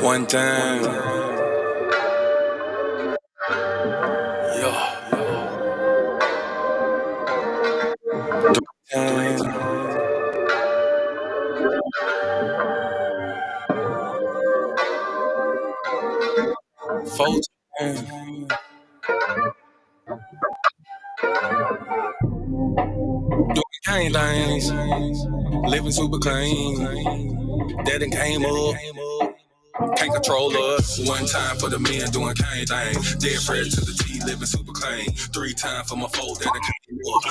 One time, yeah, time, 4 times. Doing kind things, living super clean. That done came up. Can't control us. One time for the men doing kind things. Dead fresh to the T, living super clean. 3 times for my folk that done came up.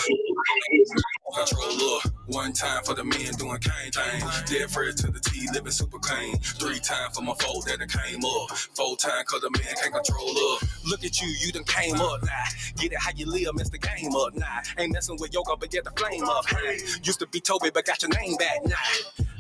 Controller. One time for the men doing kind things. Dead fresh to the T, living super clean. 3 times for my folk that done came up. 4 times cause the man can't control us. Look at you done came up now. Get it how you live, mess the game up now. Ain't messing with yoga, but get the flame up. Hey, used to be Toby, but got your name back now.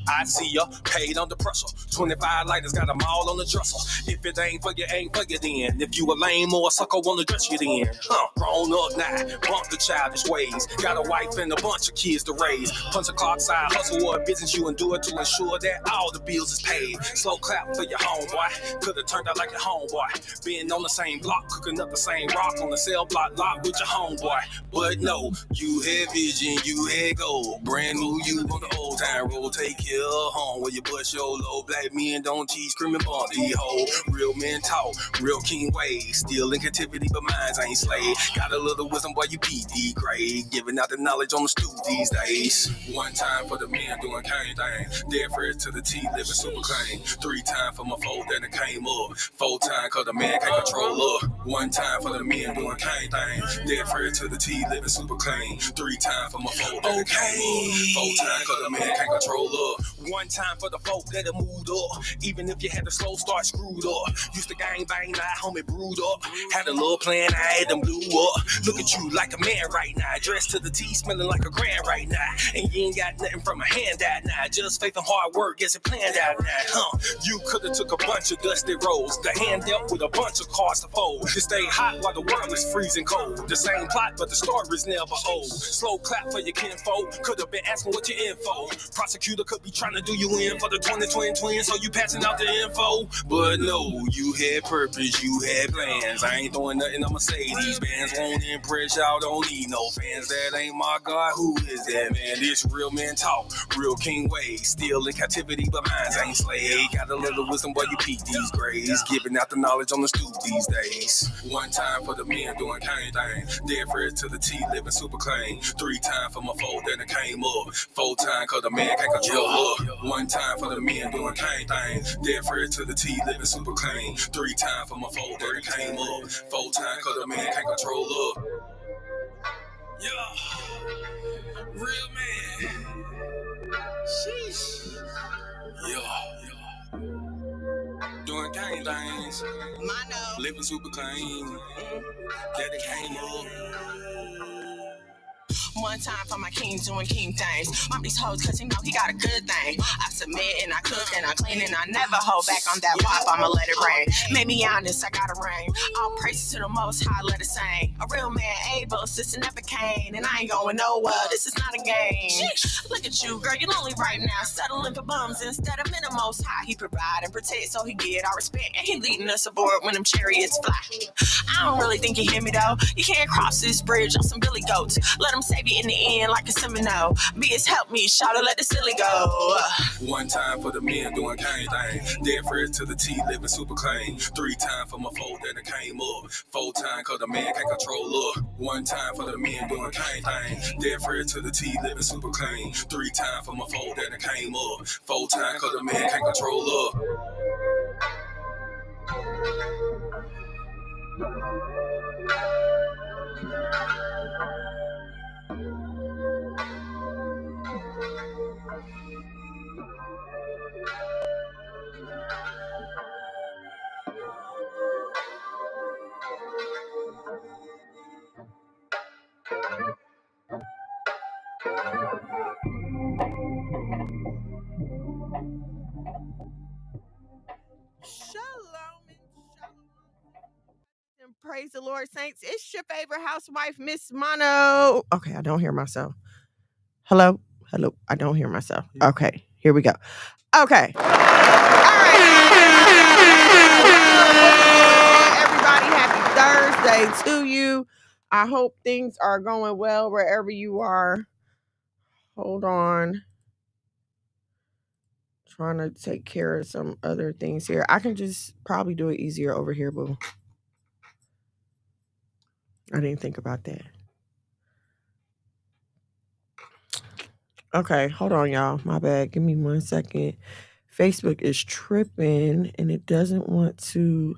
I see ya, paid under pressure. 25 lighters, got them all on the dresser. If it ain't for you, ain't for you then. If you a lame or a sucker, wanna dress you then. Grown up now, bump the childish ways. Got a wife and a bunch of kids to raise. Punch a clock side hustle or a business you endure to ensure that all the bills is paid. Slow clap for your homeboy. Could've turned out like your homeboy. Been on the same block, cooking up the same rock on the cell block lot with your homeboy. But no, you had vision, you had goal. Brand new you on the old time road. Take care of home where you bust your low. Black men don't teach, screaming bump the hoe. Real men talk, real king ways. Still in captivity, but minds ain't slave. Got a little wisdom, boy, you PD grade. Giving out the knowledge on the stoop these days. One time for the men doing kind thing. Dead fresh to the T, living super clean. 3 times for my folk that done came up. 4 times cause the man can't control up. 1 time for the men doing kind thing. Dead fresh to the T, living super clean. 3 times for my folk that done came up. 4 times cause the man can't control up. 1 time for the folk that have moved up. Even if you had the slow start screwed up. Used to gang bang, now homie brewed up. Had a little plan, I had them blew up. Look at you like a man right now. Dressed to the T, smelling like a grand right now. And you ain't got nothing from a handout now. Just faith and hard work gets it planned out now. You could've took a bunch of dusty rolls. The hand dealt with a bunch of cards to fold. To stay hot while the world is freezing cold. The same plot, but the story's never old. Slow clap for your kinfolk. Could've been asking what your info. Prosecutor could be trying to do you in for the 2020 twins, so you passing out the info. But no, you had purpose, you had plans. I ain't throwing nothing, I'ma say these bands won't impress y'all, don't need no fans. That ain't my God, who is that man? This real men talk, real king ways. Still in captivity, but minds ain't slave. Got a little wisdom, boy, you peak these grades. Giving out the knowledge on the stoop these days. 1 time for the men doing kind thing. Dead fresh to the T, living super clean. 3 times for my folk that done came up. 4 times cause the man can't control up. 1 time for the men doing kind thing. Dead fresh to the T, living super clean. 3 times for my folk that done came up. 4 times cause the man can't control up. Yeah, real man. Sheesh. Yeah. Doing kind things. Living super clean. That it came up. 1 time for my king doing king things. Mom, these hoes, cause you know he got a good thing. I submit and I cook and I clean and I never hold back on that wop. I'ma let it rain. Made me honest, I got a ring. All praises to the most high, let it sing. A real man, able, sister never came. And I ain't going nowhere, this is not a game. Look at you, girl, you're lonely right now. Settling for bums instead of in the most high. He provide and protect, so he get our respect. And he leading us aboard when them chariots fly. I don't really think you hear me though. You can't cross this bridge on some billy goats. Let them save you in the end like a Semino. Be help me, shout it, let the silly go. 1 time for the men doing kind thing. Dead fresh to the T, living super clean. 3 times for my folk that done came up. 4 times cause the man can't control up. 1 time for the men doing kind thing. Dead fresh to the T, living super clean. 3 times for my folk that done came up. 4 times cause the man can't control up. Shalom and praise the Lord, saints. It's your favorite housewife, Miss Mono. Okay, I don't hear myself. Hello? I don't hear myself. Okay, here we go. Okay. All right. Thursday to you. I hope things are going well wherever you are. Hold on. Trying to take care of some other things here. I can just probably do it easier over here, boo. I didn't think about that. Okay, hold on, y'all. My bad. Give me 1 second. Facebook is tripping and it doesn't want to.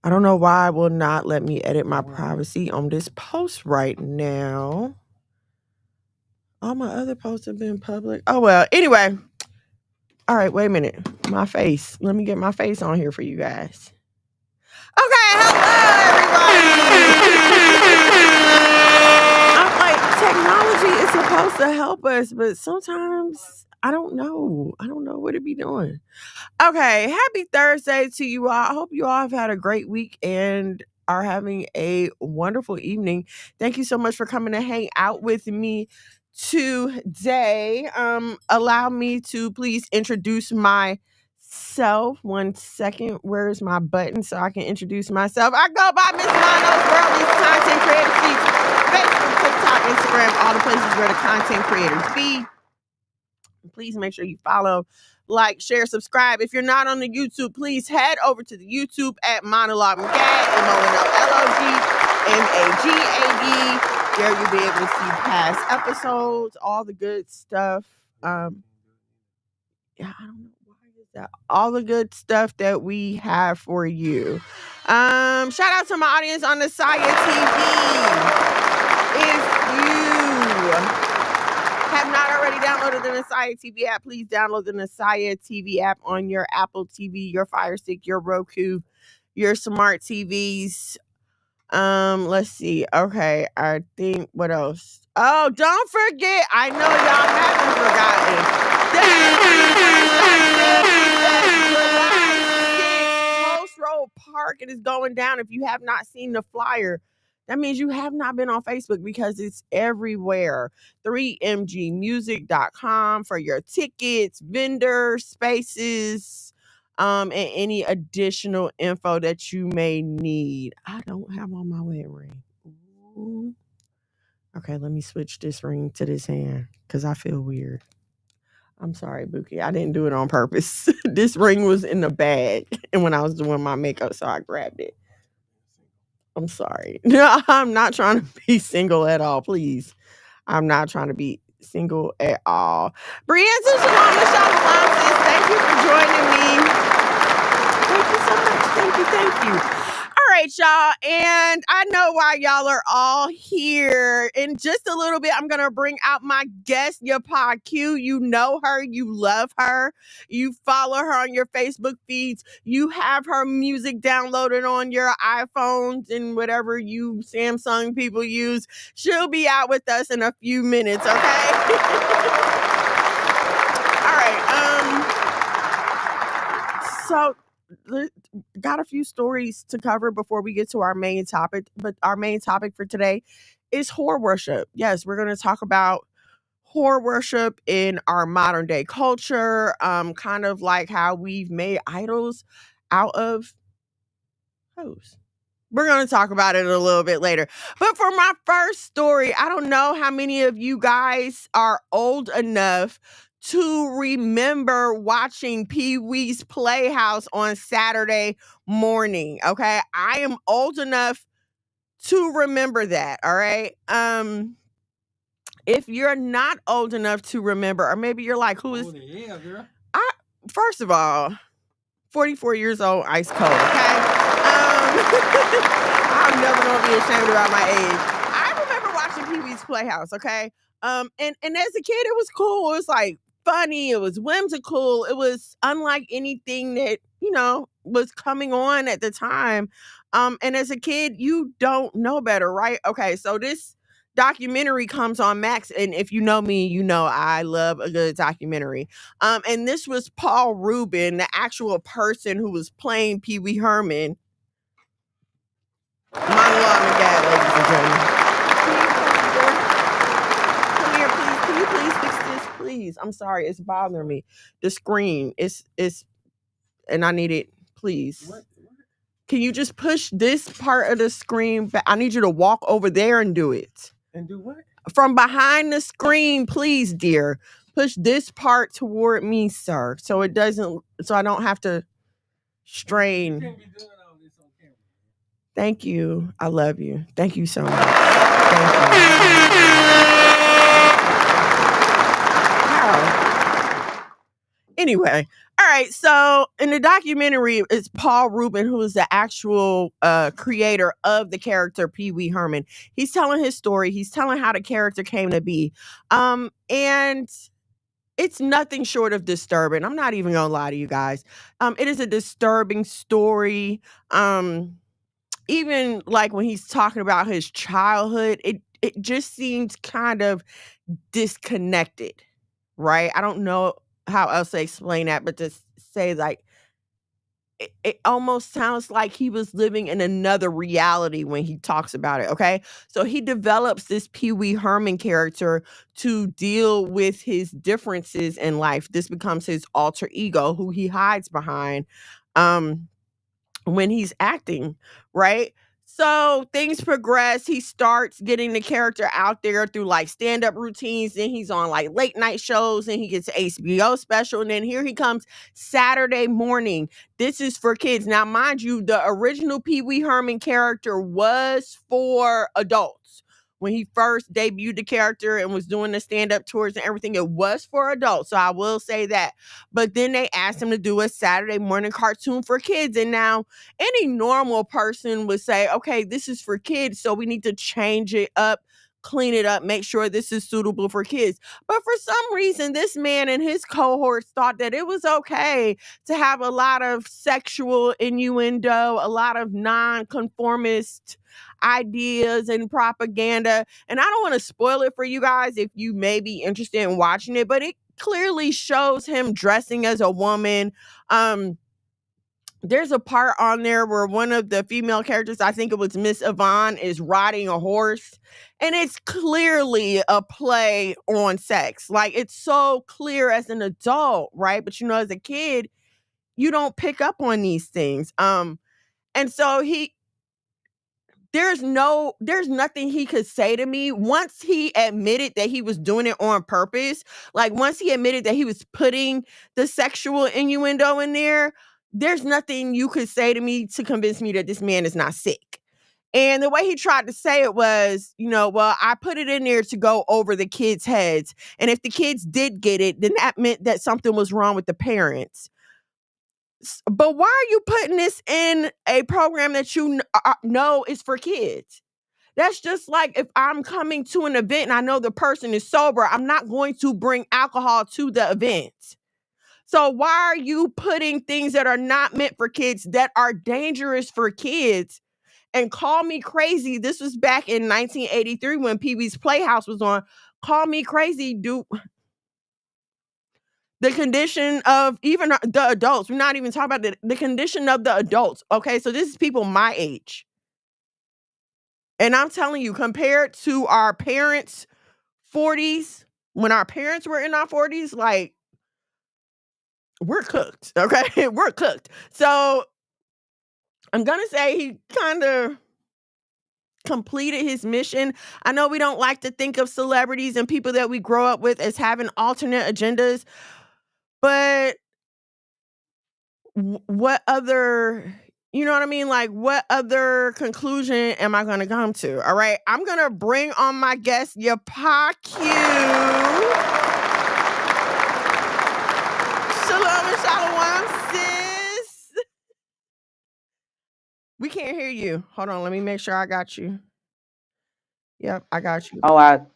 I don't know why it will not let me edit my privacy on this post right now. All my other posts have been public. Oh, well. Anyway. All right, wait a minute. My face. Let me get my face on here for you guys. Okay, hello, everybody. I'm like, technology is supposed to help us, but sometimes I don't know. I don't know what it be doing. Okay, happy Thursday to you all. I hope you all have had a great week and are having a wonderful evening. Thank you so much for coming to hang out with me today. Allow me to please introduce myself. 1 second. Where's my button so I can introduce myself? I go by Miss Mono's Worldly Content Creator Sheets. Facebook, TikTok, Instagram, all the places where the content creators be. Please make sure you follow, like, share, subscribe. If you're not on the YouTube, please head over to the YouTube at Monologue McGad, MONOLOGMAGAD. There you'll be able to see past episodes, all the good stuff. I don't know why is that. All the good stuff that we have for you. Shout out to my audience on the Saya TV. If you have not already downloaded the Nasaya TV app, please download the Nasaya TV app on your Apple TV, your Fire Stick, your Roku, your smart TVs. Let's see. Okay, I think what else? Oh, don't forget. I know y'all haven't forgotten. Post Road Park. It is going down. If you have not seen the flyer, that means you have not been on Facebook because it's everywhere. 3mgmusic.com for your tickets, vendor spaces, and any additional info that you may need. I don't have on my wedding ring. Ooh. Okay, let me switch this ring to this hand because I feel weird. I'm sorry, Buki. I didn't do it on purpose. This ring was in the bag and when I was doing my makeup, so I grabbed it. I'm sorry. No, I'm not trying to be single at all, please. I'm not trying to be single at all. Brianza Shalom, Michelle Alonsis, thank you for joining me. Thank you so much. Thank you. All right, y'all. And I know why y'all are all here. In just a little bit, I'm going to bring out my guest, Yapah Q. You know her. You love her. You follow her on your Facebook feeds. You have her music downloaded on your iPhones and whatever you Samsung people use. She'll be out with us in a few minutes, okay? All right. So got a few stories to cover before we get to our main topic, but our main topic for today is whore worship. Yes, we're going to talk about whore worship in our modern day culture, kind of like how we've made idols out of hoes. We're going to talk about it a little bit later. But for my first story, I don't know how many of you guys are old enough to remember watching Pee-wee's Playhouse on Saturday morning. Okay. I am old enough to remember that. All right. If you're not old enough to remember, or maybe you're like, who is girl? First of all, 44 years old, ice cold. Okay. I'm never gonna be ashamed about my age. I remember watching Pee-wee's Playhouse. Okay. And as a kid, it was cool. It was like funny. It was whimsical. It was unlike anything that, was coming on at the time. And as a kid, you don't know better, right? Okay. So this documentary comes on Max. And if you know me, you know I love a good documentary. And this was Paul Rubin, the actual person who was playing Pee Wee Herman. Monologue McGad, ladies and gentlemen. Come here, please. Can you please fix this, please? I'm sorry, it's bothering me. The screen is, and I need it, please. What? Can you just push this part of the screen back? I need you to walk over there and do it. And do what? From behind the screen, please, dear. Push this part toward me, sir, so it doesn't, so I don't have to strain. You can't be doing all this on camera. Thank you. I love you. Thank you so much. Thank you. Wow. Anyway, all right. So in the documentary, it's Paul Rubin, who is the actual creator of the character Pee Wee Herman. He's telling his story. He's telling how the character came to be. And it's nothing short of disturbing. I'm not even gonna lie to you guys. It is a disturbing story. Even like when he's talking about his childhood, it just seems kind of disconnected, right? I don't know how else to explain that, but to say like it almost sounds like he was living in another reality when he talks about it. Okay. So he develops this Pee Wee Herman character to deal with his differences in life. This becomes his alter ego who he hides behind when he's acting, right? So things progress. He starts getting the character out there through like stand-up routines. Then he's on like late night shows and he gets an HBO special. And then here he comes Saturday morning. This is for kids. Now, mind you, the original Pee Wee Herman character was for adults. When he first debuted the character and was doing the stand-up tours and everything, it was for adults. So I will say that. But then they asked him to do a Saturday morning cartoon for kids. And now any normal person would say, okay, this is for kids, so we need to change it up, clean it up, make sure this is suitable for kids. But for some reason, this man and his cohorts thought that it was okay to have a lot of sexual innuendo, a lot of non-conformist ideas and propaganda. And I don't want to spoil it for you guys if you may be interested in watching it, but it clearly shows him dressing as a woman. There's a part on there where one of the female characters, I think it was Miss Yvonne, is riding a horse. And it's clearly a play on sex. Like, it's so clear as an adult, right? But you know, as a kid, you don't pick up on these things. And so there's nothing he could say to me once he admitted that he was doing it on purpose. Like, once he admitted that he was putting the sexual innuendo in there, there's nothing you could say to me to convince me that this man is not sick. And the way he tried to say it was, well, I put it in there to go over the kids' heads. And if the kids did get it, then that meant that something was wrong with the parents. But why are you putting this in a program that you know is for kids? That's just like if I'm coming to an event and I know the person is sober, I'm not going to bring alcohol to the event. So why are you putting things that are not meant for kids, that are dangerous for kids? And call me crazy. This was back in 1983 when Pee Wee's Playhouse was on. Call me crazy, dude. The condition of even the adults, we're not even talking about the condition of the adults. Okay, so this is people my age. And I'm telling you, compared to our parents' 40s, when our parents were in our 40s, like, we're cooked. Okay, we're cooked. So I'm going to say he kind of completed his mission. I know we don't like to think of celebrities and people that we grow up with as having alternate agendas, but what other, you know what I mean? Like, what other conclusion am I going to come to? All right. I'm going to bring on my guest, Yapaku. Shalom and shalom, sis. We can't hear you. Hold on. Let me make sure I got you. Yep, I got you. Oh,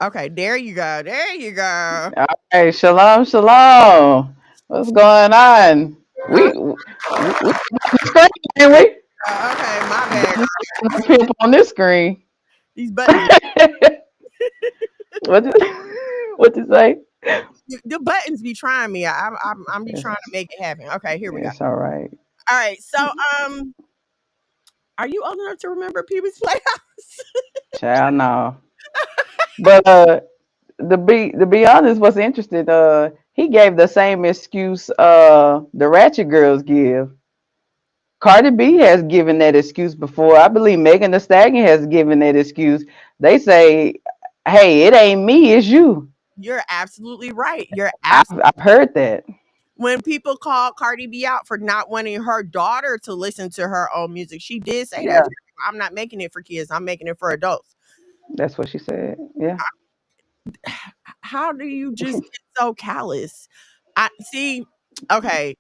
Okay, there you go. There you go. okay. Shalom, shalom. What's going on? We screen, ain't we? Okay, my bad. People on this screen. These buttons. What you say? The buttons be trying me. I'm be trying to make it happen. Okay, here we go. It's all right. All right. So are you old enough to remember Pee Wee's Playhouse? Child, no. But to be honest, what's interesting, he gave the same excuse the Ratchet Girls give. Cardi B has given that excuse before. I believe Megan Thee Stallion has given that excuse. They say, "Hey, it ain't me, it's you." You're absolutely right. You're I've heard that. when people call Cardi B out for not wanting her daughter to listen to her own music, she did say Yeah, that. I'm not making it for kids. I'm making it for adults. that's what she said. Yeah, How do you just get so callous? I see. Okay,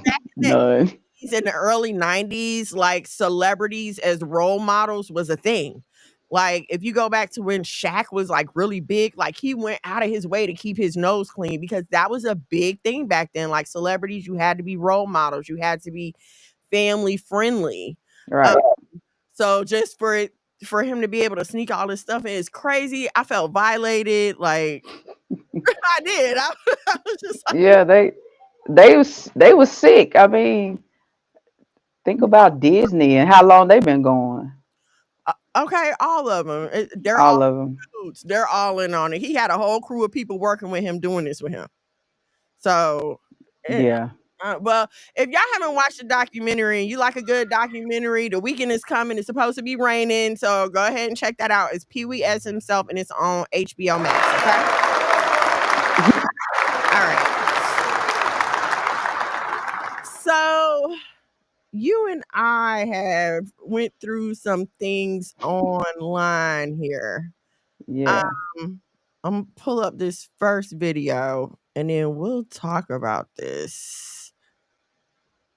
back in the none. 80s and the early 90s, like celebrities as role models was a thing. Like if you go back to when Shaq was like really big, like he went out of his way to keep his nose clean because that was a big thing back then. Like celebrities, you had to be role models, you had to be family friendly. Right. So just for him to be able to sneak all this stuff in is crazy. I felt violated. Like I did. I was just like, Yeah, they was sick. I mean, think about Disney and how long they've been going. okay, all of them. They're all All of them. dudes. They're all in on it. He had a whole crew of people working with him doing this with him. So, eh, Yeah. well, if y'all haven't watched the documentary and you like a good documentary, the weekend is coming. It's supposed to be raining, so go ahead and check that out. It's Pee Wee as himself, and it's on HBO Max. Okay. All right. So you and I have went through some things online here. Yeah. I'm gonna pull up this first video and then we'll talk about this.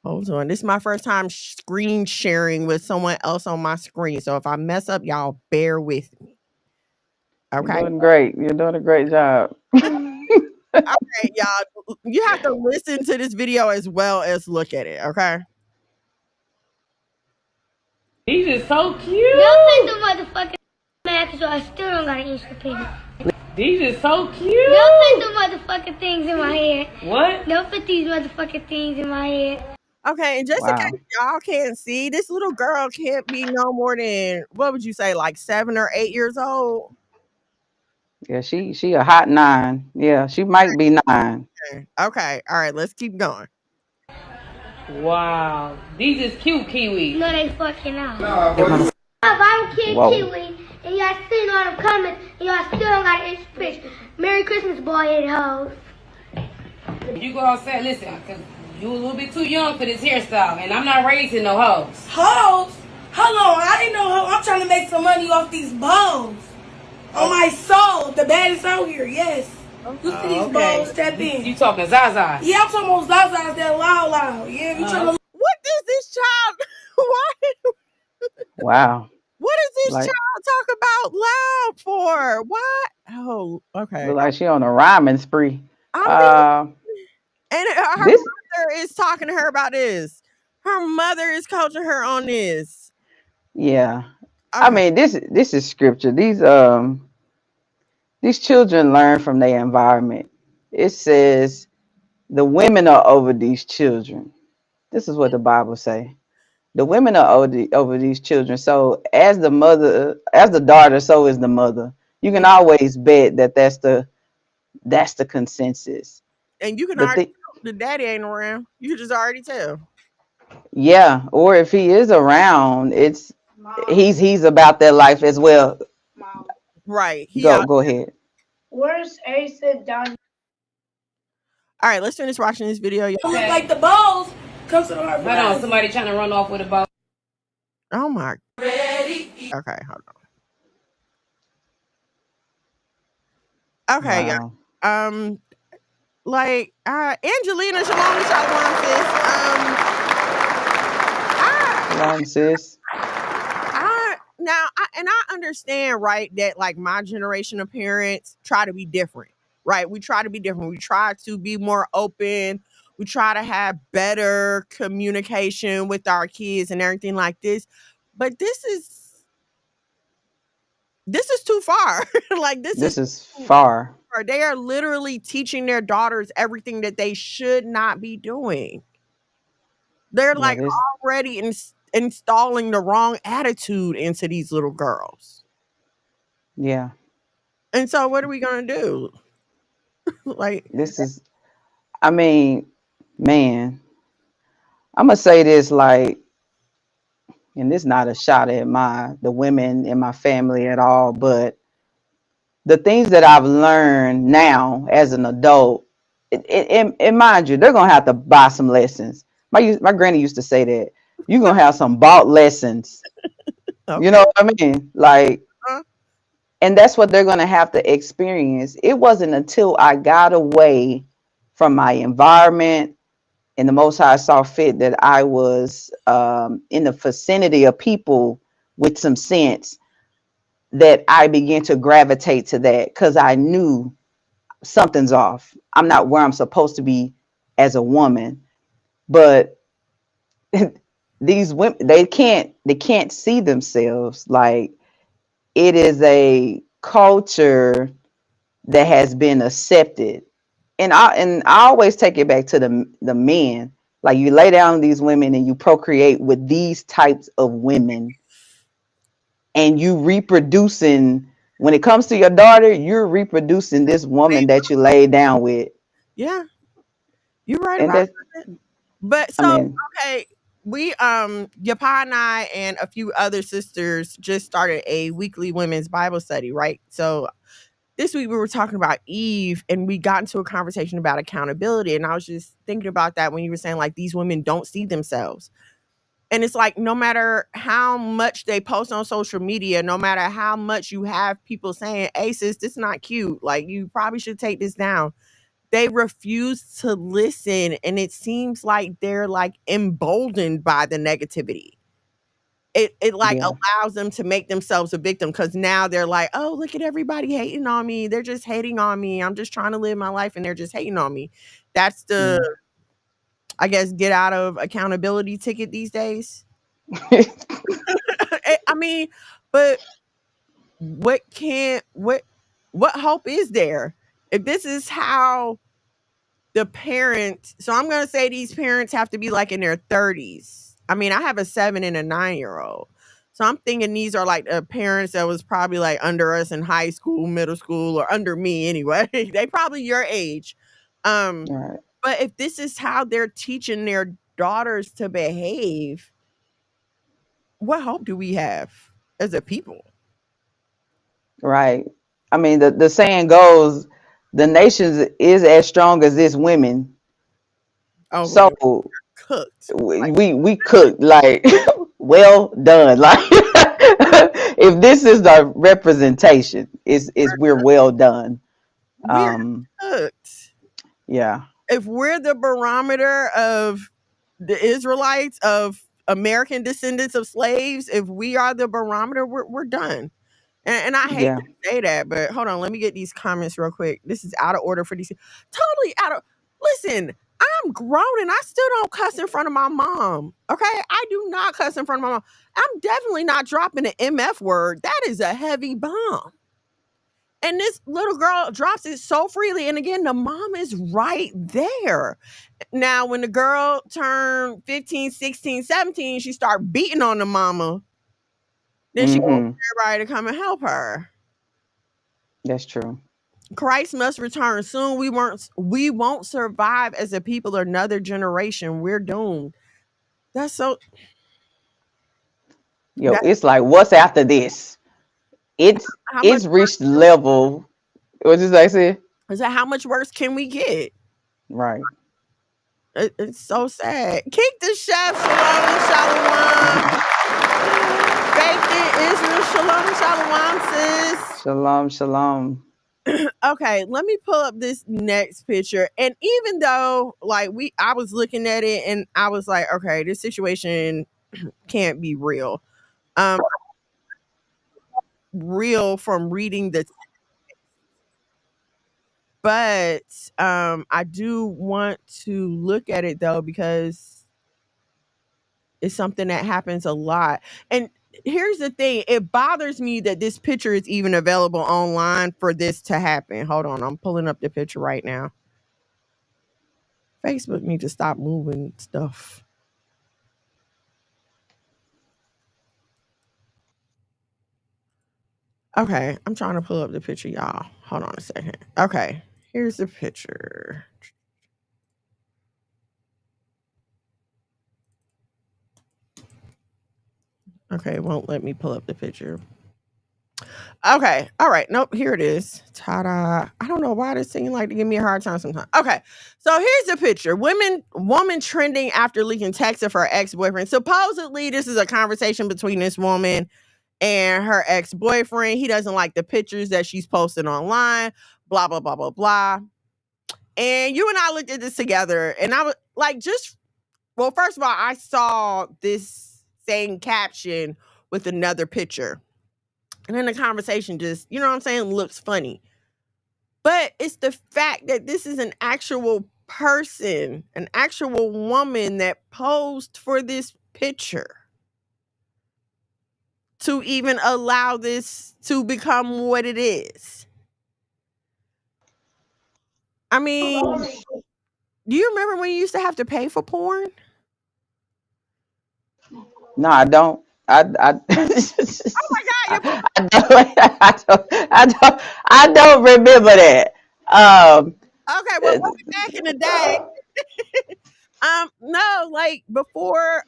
Hold on. This is my first time screen sharing with someone else on my screen. So if I mess up, y'all bear with me. You're Okay. doing great. You're doing a great job. Okay, y'all. You have to listen to this video as well as look at it. Okay. These is so cute. Y'all take the motherfucking mask, so I still don't got an inch to pin. These is so cute. Don't put the motherfucking things in my head. What? Don't put these motherfucking things in my head. Okay, and just in Wow. case y'all can't see, this little girl can't be no more than what would you say, like 7 or 8 years old? Yeah, she a hot 9. Yeah, she might be 9. Okay, all right, let's keep going. Wow. These is cute, Kiwi. No, they fucking out. If I'm Kid Whoa. Kiwi, and y'all seen all them comments, and y'all still don't got an inch to pitch. Merry Christmas, boy and hoes. You go outside, listen, because you a little bit too young for this hairstyle, and I'm not raising no hoes. Hoes? Hold on, I ain't no hoe. I'm trying to make some money off these bows. On my soul, the baddest out here, yes. You see these bows, step in. You talking Zaza. Yeah, I'm talking about Zaza's that loud. Yeah, if you trying to What does this child Wow. what does this Like- child talk about loud for? What? Oh, okay. Look like she on a rhyming spree. I mean, and her This mother is talking to her about this. Her mother is coaching her on this. yeah. I Okay. mean, this is scripture. These children learn from their environment. It says the women are over these children. This is what the Bible say. The women are over these children. So as the daughter, so is the mother. You can always bet that that's the consensus. And you can The already thi- tell the daddy ain't around. You can just already tell. yeah, or if he is around, he's about that life as well. Right. He Go out. go ahead. Where's Asa Don? All right, let's finish watching this video. look like the bows, comes to our Hold on, somebody trying to run off with a ball. Oh my. Okay, hold on. Okay, Wow. yeah. Like Angelina Shalom Shalom sis. Shalom, sis. I understand, right, that like my generation of parents try to be different, right? We try to be different. We try to be more open. We try to have better communication with our kids and everything like this. But this is too far. Like This is far. they are literally teaching their daughters everything that they should not be doing. They're Yeah, like this- already installing the wrong attitude into these little girls. yeah. And so what are we going to do? Like, This is, I mean, man, I'm gonna say this, like, and it's not a shot at the women in my family at all, but the things that I've learned now as an adult, and mind you, they're gonna have to buy some lessons. My granny used to say that you're gonna have some bought lessons. You Okay. know what I mean? Like, Huh? and that's what they're gonna have to experience. It wasn't until I got away from my environment and the Most High saw fit that I was in the vicinity of people with some sense that I began to gravitate to that because I knew something's off. I'm not where I'm supposed to be as a woman. But these women, they can't see themselves. Like, it is a culture that has been accepted. And I always take it back to the men. Like, you lay down these women and you procreate with these types of women, and you reproducing. When it comes to your daughter, you're reproducing this woman that you laid down with. Yeah, you're right And about that's, it. But I so mean, okay, we Yapa and I and a few other sisters just started a weekly women's Bible study, right? So this week we were talking about Eve and we got into a conversation about accountability. And I was just thinking about that when you were saying like these women don't see themselves. And it's like no matter how much they post on social media, no matter how much you have people saying, hey sis, this is not cute. Like you probably should take this down. They refuse to listen. And it seems like they're like emboldened by the negativity. It like yeah, allows them to make themselves a victim because now they're like, oh, look at everybody hating on me. They're just hating on me. I'm just trying to live my life and they're just hating on me. That's the, yeah. I guess, get out of accountability ticket these days. I mean, but what can what hope is there if this is how the parents? So I'm gonna say these parents have to be like in their 30s. I mean, I have a 7 and a 9-year-old. So I'm thinking these are like the parents that was probably like under us in high school, middle school, or under me anyway. They probably your age. Um, Right, but if this is how they're teaching their daughters to behave, what hope do we have as a people? right. I mean, the saying goes, the nation is as strong as its women. Oh, So we're cooked. Like, we cooked, like, well done. Like, if this is the representation, is we're well done. we're Um, cooked. yeah, If we're the barometer of the Israelites, of American descendants of slaves, if we are the barometer, we're done. And I hate yeah. to say that, but hold on, let me get these comments real quick. This is out of order for these. Totally out of. Listen, I'm grown and I still don't cuss in front of my mom. Okay, I do not cuss in front of my mom. I'm definitely not dropping an MF word. That is a heavy bomb. And this little girl drops it so freely. And again, the mom is right there. Now, when the girl turned 15, 16, 17, she start beating on the mama. Then she wants Hmm. everybody to come and help her. That's true. Christ must return soon. We won't survive as a people or another generation. We're doomed. That's so Yo, that it's like, what's after this? It's how much it's reached level. What did I say? is that how much worse can we get? Right. It's so sad. Kick the chef, shalom, shalom. Baked in Israel, shalom, shalom, sis. Shalom, shalom. Okay, let me pull up this next picture. And even though like I was looking at it and I was like, okay, this situation can't be real. Um real from reading the but I do want to look at it though because it's something that happens a lot. And here's the thing, it bothers me that this picture is even available online for this to happen. Hold on, I'm pulling up the picture right now. Facebook need to stop moving stuff. Okay, I'm trying to pull up the picture, y'all. Hold on a second. Okay, here's the picture. Okay, it won't let me pull up the picture. Okay, all right. Nope, here it is. Ta-da! I don't know why this seems like to give me a hard time sometimes. Okay, so here's the picture. Woman trending after leaking text of her ex-boyfriend. Supposedly, this is a conversation between this woman and her ex-boyfriend. He doesn't like the pictures that she's posting online. Blah blah blah blah blah. And you and I looked at this together, and I was like, well, first of all, I saw this same caption with another picture. And then the conversation just, you know what I'm saying, looks funny. But it's the fact that this is an actual person, an actual woman that posed for this picture to even allow this to become what it is. I mean, do you remember when you used to have to pay for porn? No, I don't. I Oh my God, I don't remember that. okay, well, way back in the day, no, like before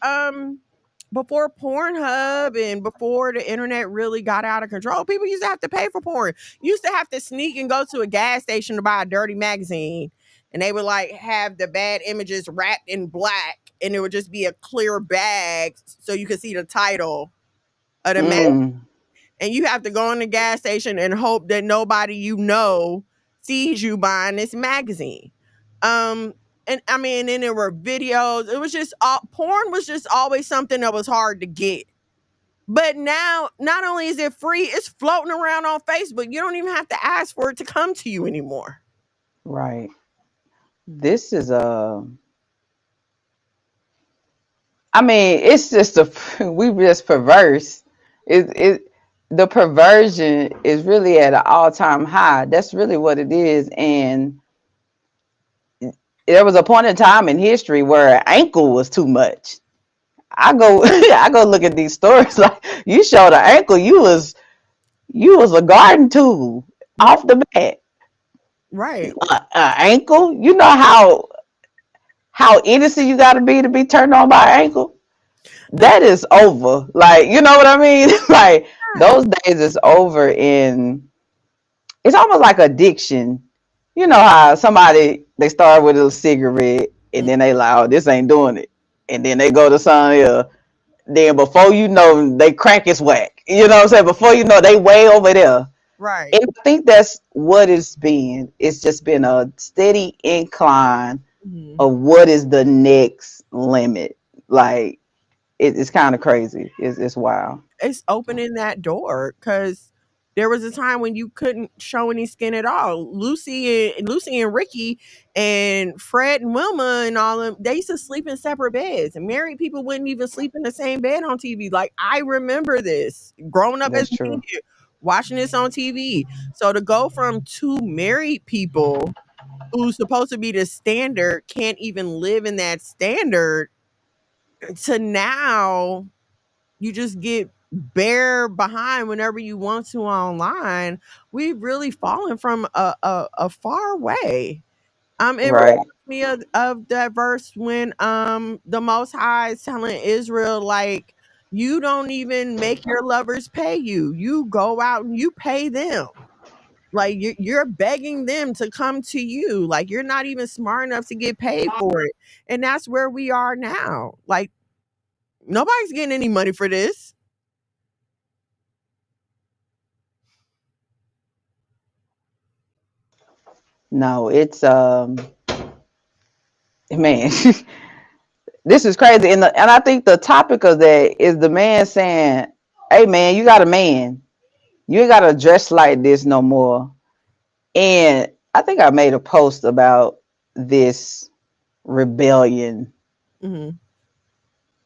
Pornhub and before the internet really got out of control, people used to have to pay for porn. You used to have to sneak and go to a gas station to buy a dirty magazine, and they would like have the bad images wrapped in black, and it would just be a clear bag so you could see the title of the magazine. And you have to go in the gas station and hope that nobody you know sees you buying this magazine. And I mean, and there were videos. It was just porn was just always something that was hard to get. But now, not only is it free, it's floating around on Facebook. You don't even have to ask for it to come to you anymore. Right. This is I mean, it's just we just perverse. The perversion is really at an all-time high. That's really what it is. And there was a point in time in history where ankle was too much. I go look at these stories like you showed an ankle, you was a garden tool off the bat. Right. Ankle, you know how innocent you got to be turned on by an ankle. That is over. Like, you know what I mean? Like those days is over. In it's almost like addiction. You know how they start with a cigarette and then they like, oh, this ain't doing it, and then they go to something else. Then before you know, they crack is whack. You know what I'm saying? Before you know, they way over there. Right. And I think that's what it's been. It's just been a steady incline of what is the next limit. Like it's kind of crazy. It's wild. It's opening that door because there was a time when you couldn't show any skin at all. Lucy and Ricky and Fred and Wilma and all them, they used to sleep in separate beds. And married people wouldn't even sleep in the same bed on TV. Like, I remember this growing up That's as a true. kid, watching this on TV. So to go from two married people who's supposed to be the standard can't even live in that standard to now you just get bare behind whenever you want to online. We've really fallen from a far way. It Right. reminds me of that verse when the Most High is telling Israel, like, you don't even make your lovers pay you. You go out and you pay them. Like you're begging them to come to you. Like you're not even smart enough to get paid for it. And that's where we are now. Like nobody's getting any money for this. No, it's man, this is crazy. And I think the topic of that is the man saying, "Hey man, you got a man. You ain't gotta dress like this no more." And I think I made a post about this rebellion. Mm-hmm.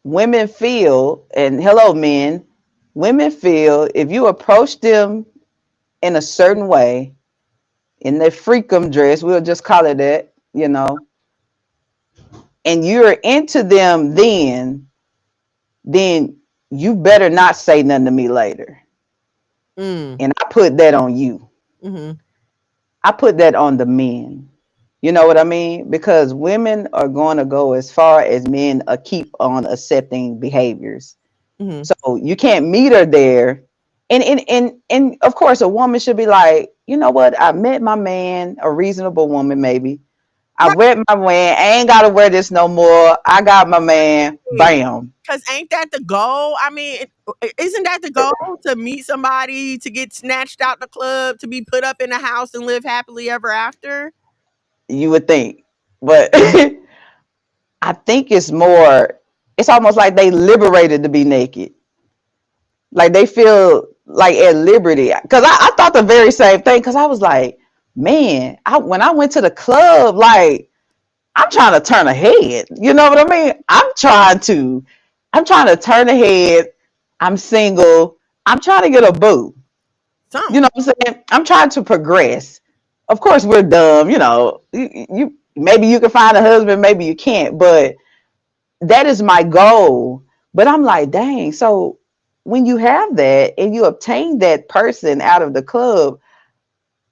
Women feel, and hello men, women feel if you approach them in a certain way, in their freakum dress, we'll just call it that, you know, and you're into them then you better not say nothing to me later. And I put that on you. Mm-hmm. I put that on the men. You know what I mean? Because women are going to go as far as men keep on accepting behaviors. Mhm. So you can't meet her there. And of course, a woman should be like, you know what? I met my man, a reasonable woman, maybe. I Right. met my man. I ain't got to wear this no more. I got my man. Bam. Because ain't that the goal? I mean, isn't that the goal to meet somebody, to get snatched out the club, to be put up in a house and live happily ever after? You would think. But I think it's almost like they liberated to be naked. Like they feel like at liberty. Because I thought the very same thing. Because I was like, man, when I went to the club, like, I'm trying to turn ahead. You know what I mean? I'm trying to turn ahead. I'm single. I'm trying to get a boo. Something. You know what I'm saying? I'm trying to progress. Of course, we're dumb. You know, you maybe you can find a husband, maybe you can't, but that is my goal. But I'm like, dang. So when you have that and you obtain that person out of the club,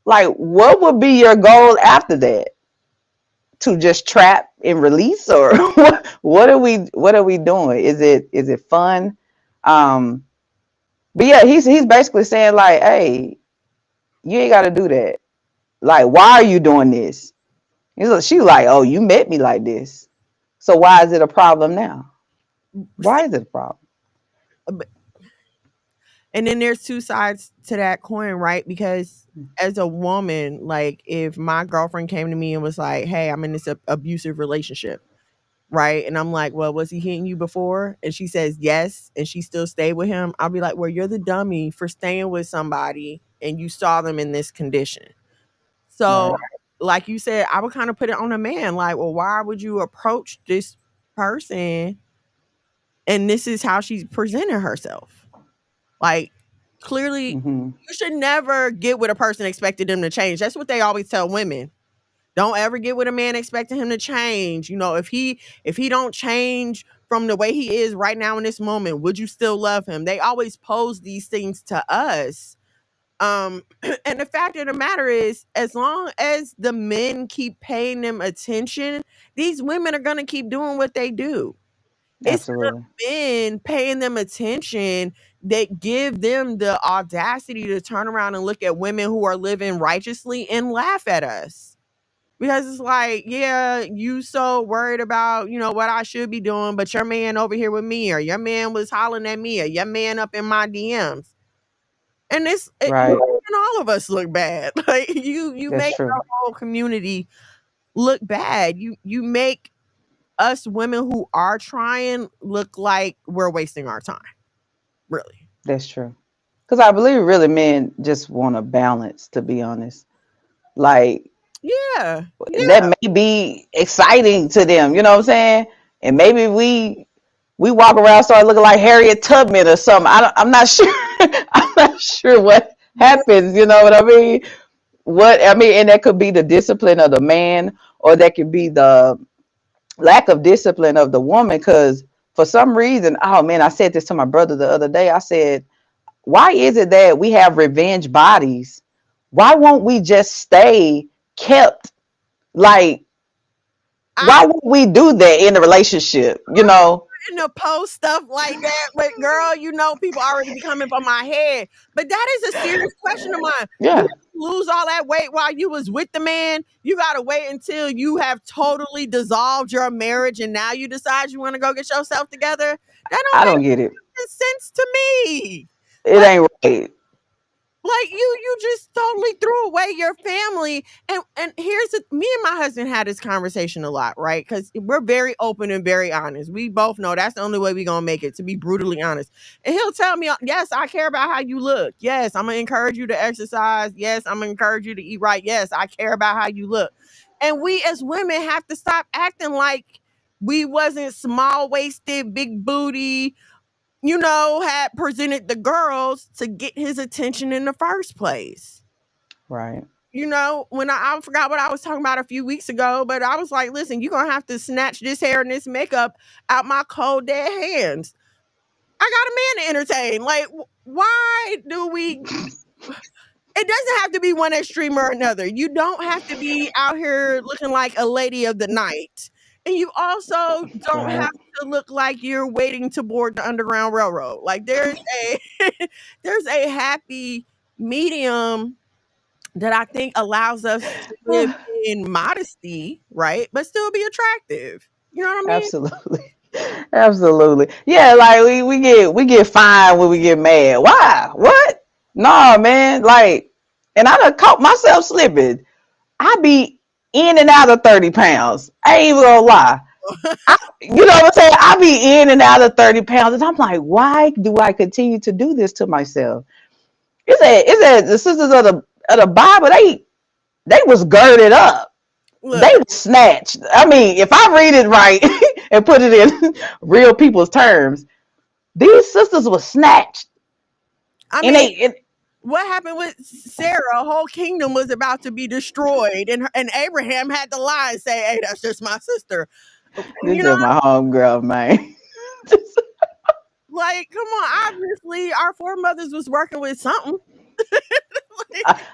like, what would be your goal after that? To just trap and release, or what are we doing? Is it fun? But yeah, he's basically saying like, hey, you ain't got to do that. Like, why are you doing this? She's like, oh, you met me like this, so why is it a problem now? Why is it a problem? And then there's two sides to that coin, right? Because as a woman, like if my girlfriend came to me and was like, hey, I'm in this abusive relationship, right? And I'm like, well, was he hitting you before? And she says yes, and she still stayed with him. I'll be like, well, you're the dummy for staying with somebody and you saw them in this condition. So, Right. like you said, I would kind of put it on a man. Like, well, why would you approach this person and this is how she's presenting herself? Like, clearly, Mm-hmm. you should never get with a person expecting them to change. That's what they always tell women. Don't ever get with a man expecting him to change. You know, if he don't change from the way he is right now in this moment, would you still love him? They always pose these things to us. And the fact of the matter is, as long as the men keep paying them attention, these women are gonna keep doing what they do. It's the Absolutely. men paying them attention that give them the audacity to turn around and look at women who are living righteously and laugh at us. Because it's like, yeah, you so worried about, what I should be doing, but your man over here with me, or your man was hollering at me, or your man up in my DMs. And Right. and all of us look bad. Like you That's make true. the whole community look bad. You make us women who are trying look like we're wasting our time. Really. That's true. Because I believe really men just want a balance, to be honest. Like, Yeah. that may be exciting to them, you know what I'm saying? And maybe we walk around start looking like Harriet Tubman or something. I'm not sure. I'm not sure what happens. You know what I mean? And that could be the discipline of the man, or that could be the lack of discipline of the woman. Because for some reason, oh man, I said this to my brother the other day. I said, why is it that we have revenge bodies? Why won't we just stay kept? Like, why I would we do that in a relationship? You know? to post stuff like that, but girl, people already be coming for my head. But that is a serious question of mine. Yeah. You lose all that weight while you was with the man. You gotta wait until you have totally dissolved your marriage and now you decide you want to go get yourself together. That don't I make don't get it. sense to me. It ain't right. Like you just totally threw away your family. And me and my husband had this conversation a lot, right? Because we're very open and very honest. We both know that's the only way we're gonna make it, to be brutally honest. And he'll tell me, yes, I care about how you look. Yes, I'm gonna encourage you to exercise. Yes, I'm gonna encourage you to eat right. Yes, I care about how you look. And we as women have to stop acting like we wasn't small waisted, big booty, had presented the girls to get his attention in the first place. Right. When I forgot what I was talking about a few weeks ago, but I was like, listen, you're going to have to snatch this hair and this makeup out my cold, dead hands. I got a man to entertain. Like, why do we... It doesn't have to be one extreme or another. You don't have to be out here looking like a lady of the night. And you also don't Right. have to look like you're waiting to board the Underground Railroad. Like there's a there's a happy medium that I think allows us to live in modesty, right? But still be attractive. You know what I mean? Absolutely. Absolutely. Yeah, like we get fined when we get mad. Why? What? No, man. Like, and I done caught myself slipping. I be in and out of 30 pounds. I ain't even gonna lie. You know what I'm saying? I be in and out of 30 pounds. And I'm like, why do I continue to do this to myself? It's the sisters of the Bible, they was girded up. Look, They was snatched. I mean, if I read it right and put it in real people's terms, these sisters were snatched. I And mean, what happened with Sarah? A whole kingdom was about to be destroyed, and Abraham had to lie and say, "Hey, that's just my sister." this You know, is my homegirl, man. like, come on. Obviously, our foremothers was working with something.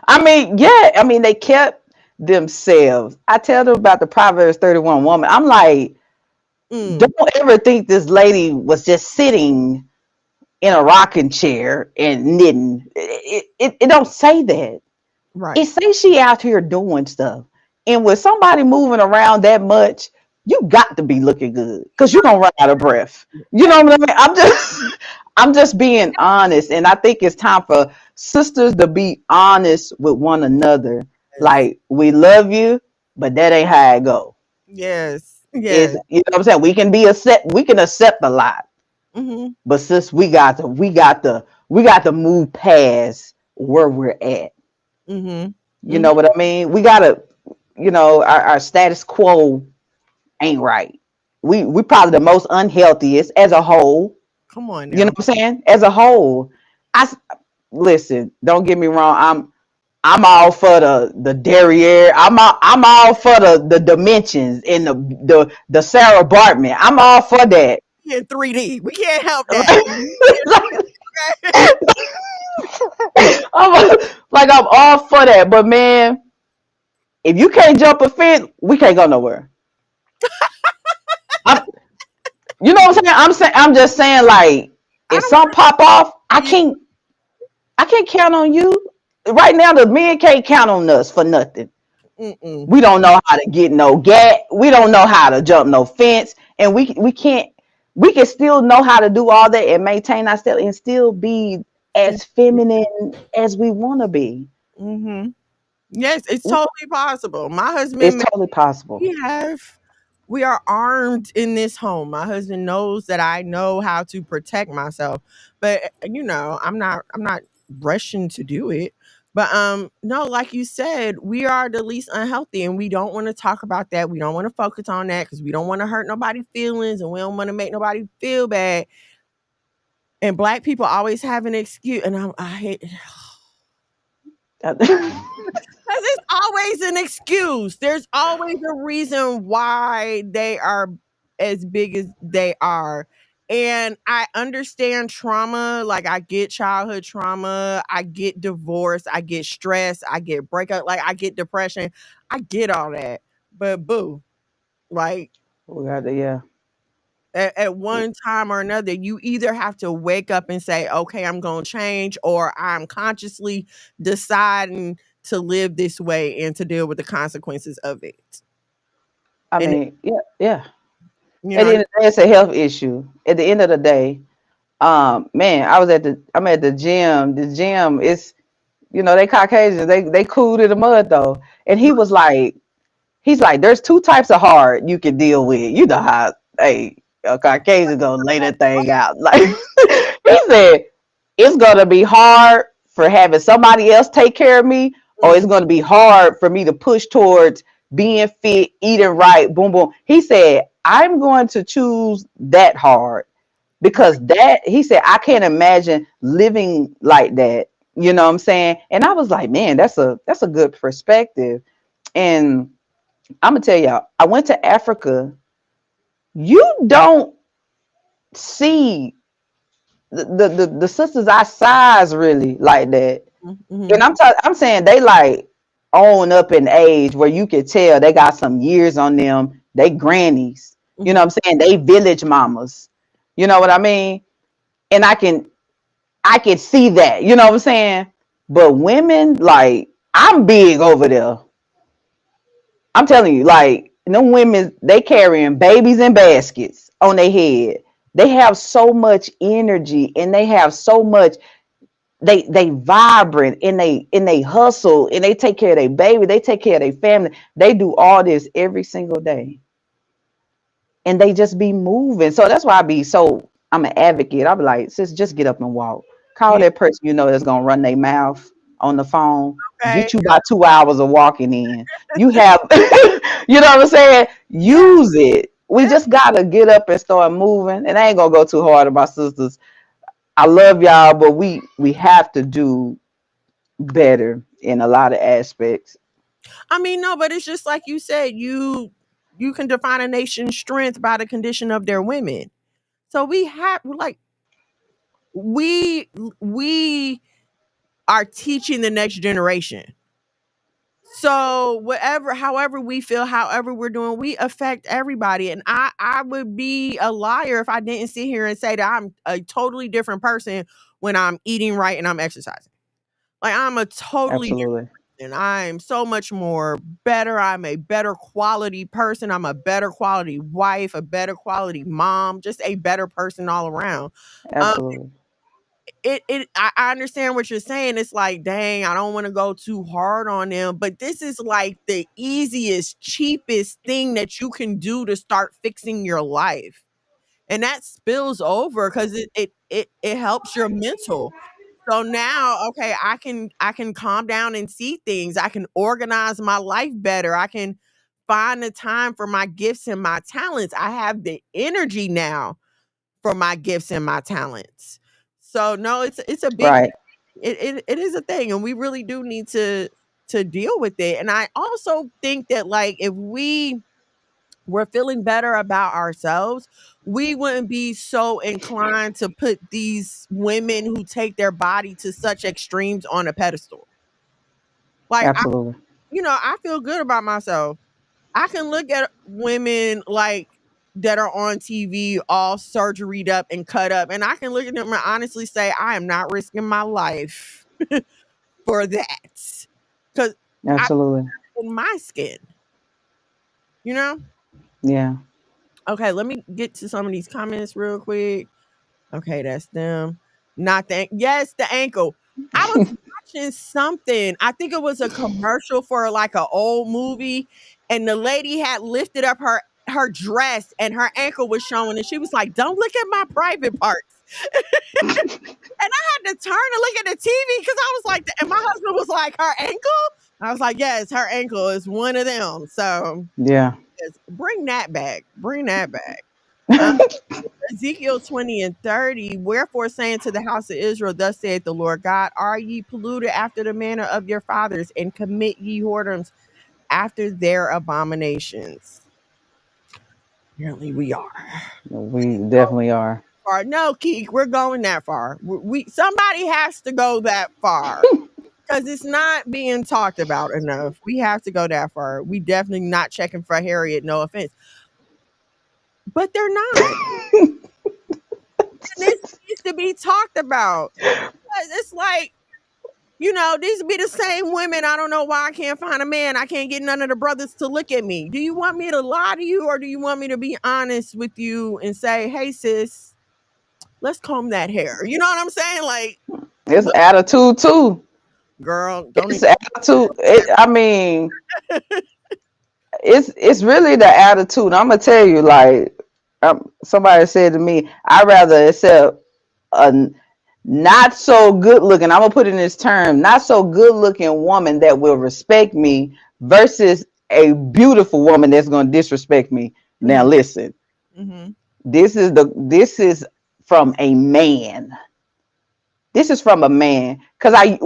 I mean, yeah, I mean, they kept themselves. I tell them about the Proverbs 31 woman. I'm like, don't ever think this lady was just sitting in a rocking chair and knitting. It don't say that. Right. It says she out here doing stuff. And with somebody moving around that much, you got to be looking good because you're gonna run out of breath. You know what I mean? I'm just being honest, and I think it's time for sisters to be honest with one another. Like, we love you, but that ain't how it go. Yes. You Yes. know what I'm saying? We can accept a lot, but sis, we got to move past where we're at. You know what I mean? We gotta, our status quo ain't right. We probably the most unhealthiest as a whole. Come on now. You know what I'm saying? As a whole, listen. Don't get me wrong. I'm all for the derriere. I'm all for the dimensions and the Sarah Bartman. I'm all for that. In 3D, we can't help that. I'm all for that. But man, if you can't jump a fence, we can't go nowhere. You know what I'm saying? I'm just saying, like, if something pop off, I can't count on you. Right now, the men can't count on us for nothing. We don't know how to get no gat. We don't know how to jump no fence, and we can't. We can still know how to do all that and maintain ourselves and still be as feminine as we want to be. Yes, it's totally possible. My husband, it's totally possible. We are armed in this home. My husband knows that I know how to protect myself, but I'm not rushing to do it. But no, like you said, we are the least unhealthy, and we don't want to talk about that. We don't want to focus on that because we don't want to hurt nobody's feelings, and we don't want to make nobody feel bad. And Black people always have an excuse, and I hate it. Because it's always an excuse. There's always a reason why they are as big as they are. And I understand trauma. Like, I get childhood trauma. I get divorce. I get stress. I get breakup. Like, I get depression. I get all that. But boo, like, we got to, yeah. At one time or another, you either have to wake up and say, okay, I'm going to change, or I'm consciously deciding to live this way and to deal with the consequences of it. I mean, yeah. At the end of the day, it's a health issue. At the end of the day, man, I'm at the gym. The gym is, they Caucasians. They cool to the mud though. And he's like, there's two types of hard you can deal with. You know how, hey, a Caucasian gonna lay that thing out. Like, he said, it's gonna be hard for having somebody else take care of me, or it's gonna be hard for me to push towards being fit, eating right, boom, boom. He said, I'm going to choose that hard because he said, I can't imagine living like that. You know what I'm saying? And I was like, man, that's a good perspective. And I'm gonna tell y'all, I went to Africa. You don't see the sisters our size really like that. And I'm saying they like own up in age where you could tell they got some years on them they grannies. You know Mhm. what I'm saying? They village mamas. You know what I mean? And I can see that. You know what I'm saying? But women, like, I'm big over there. I'm telling you, like, them women, they carrying babies in baskets on their head. They have so much energy and they have so much, they vibrant and they hustle and they take care of their baby, they take care of their family. They do all this every single day. And they just be moving. So that's why I'm an advocate. I'll be like, sis, just get up and walk. Call Yeah. that person you know that's gonna run their mouth on the phone. Okay. Get you about 2 hours of walking in. You have you know what I'm saying? Yeah. Use it. We Yeah. just gotta get up and start moving. And I ain't gonna go too hard on my sisters. I love y'all, but we have to do better in a lot of aspects. I mean, no, but it's just like you said, you can define a nation's strength by the condition of their women. So we have like we we are teaching the next generation. So whatever, however we feel, however we're doing, we affect everybody. And I would be a liar if I didn't sit here and say that I'm a totally different person when I'm eating right and I'm exercising. Like I'm a totally different, Absolutely. and I'm so much more better. I'm a better quality person. I'm a better quality wife, a better quality mom, just a better person all around. Um, Absolutely. I understand what you're saying. It's like, dang, I don't want to go too hard on them, but this is like the easiest, cheapest thing that you can do to start fixing your life. And that spills over because it helps your mental. So now, okay, I can calm down and see things. I can organize my life better. I can find the time for my gifts and my talents. I have the energy now for my gifts and my talents. So no, it's a big, Right. it is a thing, and we really do need to deal with it. And I also think that like if we were feeling better about ourselves, we wouldn't be so inclined to put these women who take their body to such extremes on a pedestal. Like Absolutely. I feel good about myself. I can look at women like that are on TV all surgeried up and cut up, and I can look at them and honestly say, I am not risking my life for that. Because I'm Absolutely. in my skin, you know? Yeah. Okay, let me get to some of these comments real quick. Okay, that's them. Not the yes, the ankle. I was watching something. I think it was a commercial for like an old movie, and the lady had lifted up her dress, and her ankle was showing, and she was like, "Don't look at my private parts." And I had to turn to look at the TV because I was like, and my husband was like, "Her ankle." I was like, "Yes, her ankle is one of them." So Yeah. yes, bring that back. Bring that back. Um, Ezekiel 20 and 30, wherefore saying to the house of Israel, thus saith the Lord God, are ye polluted after the manner of your fathers, and commit ye whoredoms after their abominations? Apparently we are. We definitely are. Far. No, Keek, we're going that far. Somebody has to go that far because it's not being talked about enough. We have to go that far. We definitely not checking for Harriet, no offense. But they're not. And this needs to be talked about. It's like, these be the same women. I don't know why I can't find a man. I can't get none of the brothers to look at me. Do you want me to lie to you, or do you want me to be honest with you and say, hey, sis, let's comb that hair? You know what I'm saying? Like, It's what, attitude too. girl, don't It's even. attitude. I mean, it's really the attitude. I'm gonna tell you, like, somebody said to me, I'd rather accept a not so good looking. I'm gonna put it in this term, not so good looking woman that will respect me versus a beautiful woman that's gonna disrespect me. Now Mhm, listen, mhm. this is from a man. This is from a man. Cause I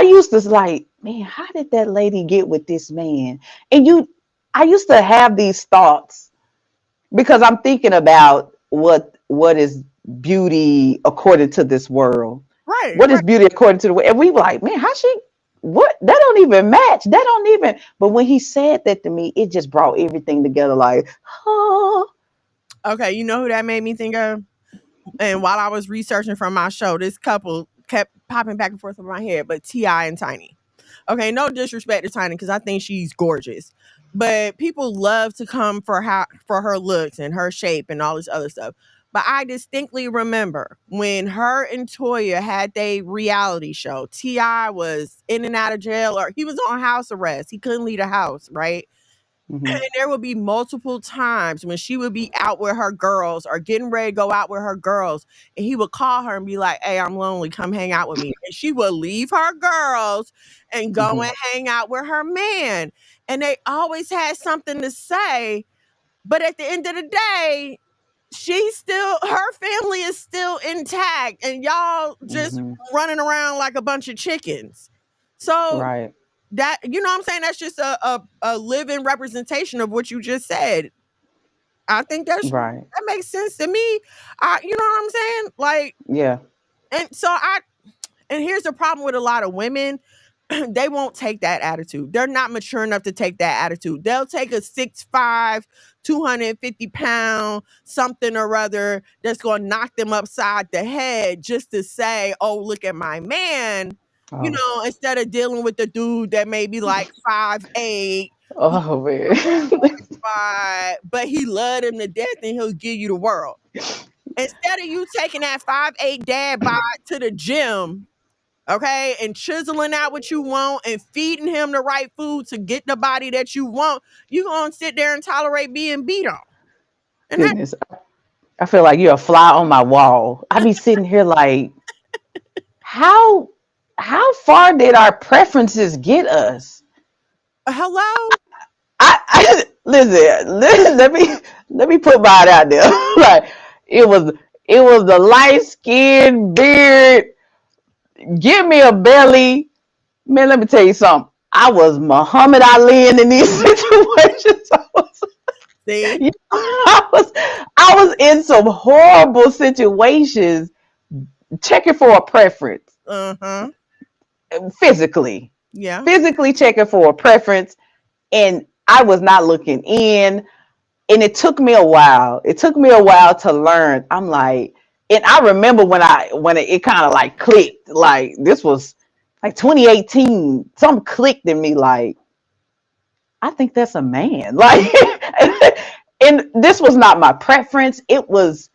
used to like, man, how did that lady get with this man? I used to have these thoughts because I'm thinking about what is beauty according to this world. Right, What is right. beauty according to the world? And we were like, man, how she? what? That don't even match. That don't even. But when he said that to me, it just brought everything together. Like, oh, Okay, you know who that made me think of? And while I was researching for my show, this couple kept popping back and forth in my head, but T.I. and Tiny. Okay, no disrespect to Tiny because I think she's gorgeous. But people love to come for her looks and her shape and all this other stuff. But I distinctly remember when her and Toya had their reality show, T.I. was in and out of jail, or he was on house arrest. He couldn't leave the house, right? And there would be multiple times when she would be out with her girls or getting ready to go out with her girls. And he would call her and be like, hey, I'm lonely. Come hang out with me. And she would leave her girls and go and hang out with her man. And they always had something to say. But at the end of the day, her family is still intact. And y'all just running around like a bunch of chickens. So right. that, you know what I'm saying? That's just a living representation of what you just said. I think that makes sense to me. You know what I'm saying? Like, Yeah. And here's the problem with a lot of women. They won't take that attitude. They're not mature enough to take that attitude. They'll take a 6'5", 250-pound something or other that's going to knock them upside the head just to say, oh, look at my man. You know, instead of dealing with the dude that may be like 5'8", Oh man. but he loved him to death and he'll give you the world. Instead of you taking that 5'8" dad bod to the gym, okay, and chiseling out what you want and feeding him the right food to get the body that you want, you gonna sit there and tolerate being beat on. And Goodness, I feel like you're a fly on my wall. I be sitting here like, how far did our preferences get us? hello? I listen. Let me put mine out there. Like it was the light skin beard. Give me a belly, man. Let me tell you something. I was Muhammad Ali in these situations. I was in some horrible situations, checking for a preference. Physically. Yeah. Physically checking for a preference. And I was not looking in. And it took me a while. It took me a while to learn. I'm like, and I remember when it kind of like clicked, like this was like 2018. Something clicked in me like, I think that's a man. Like, and this was not my preference. It was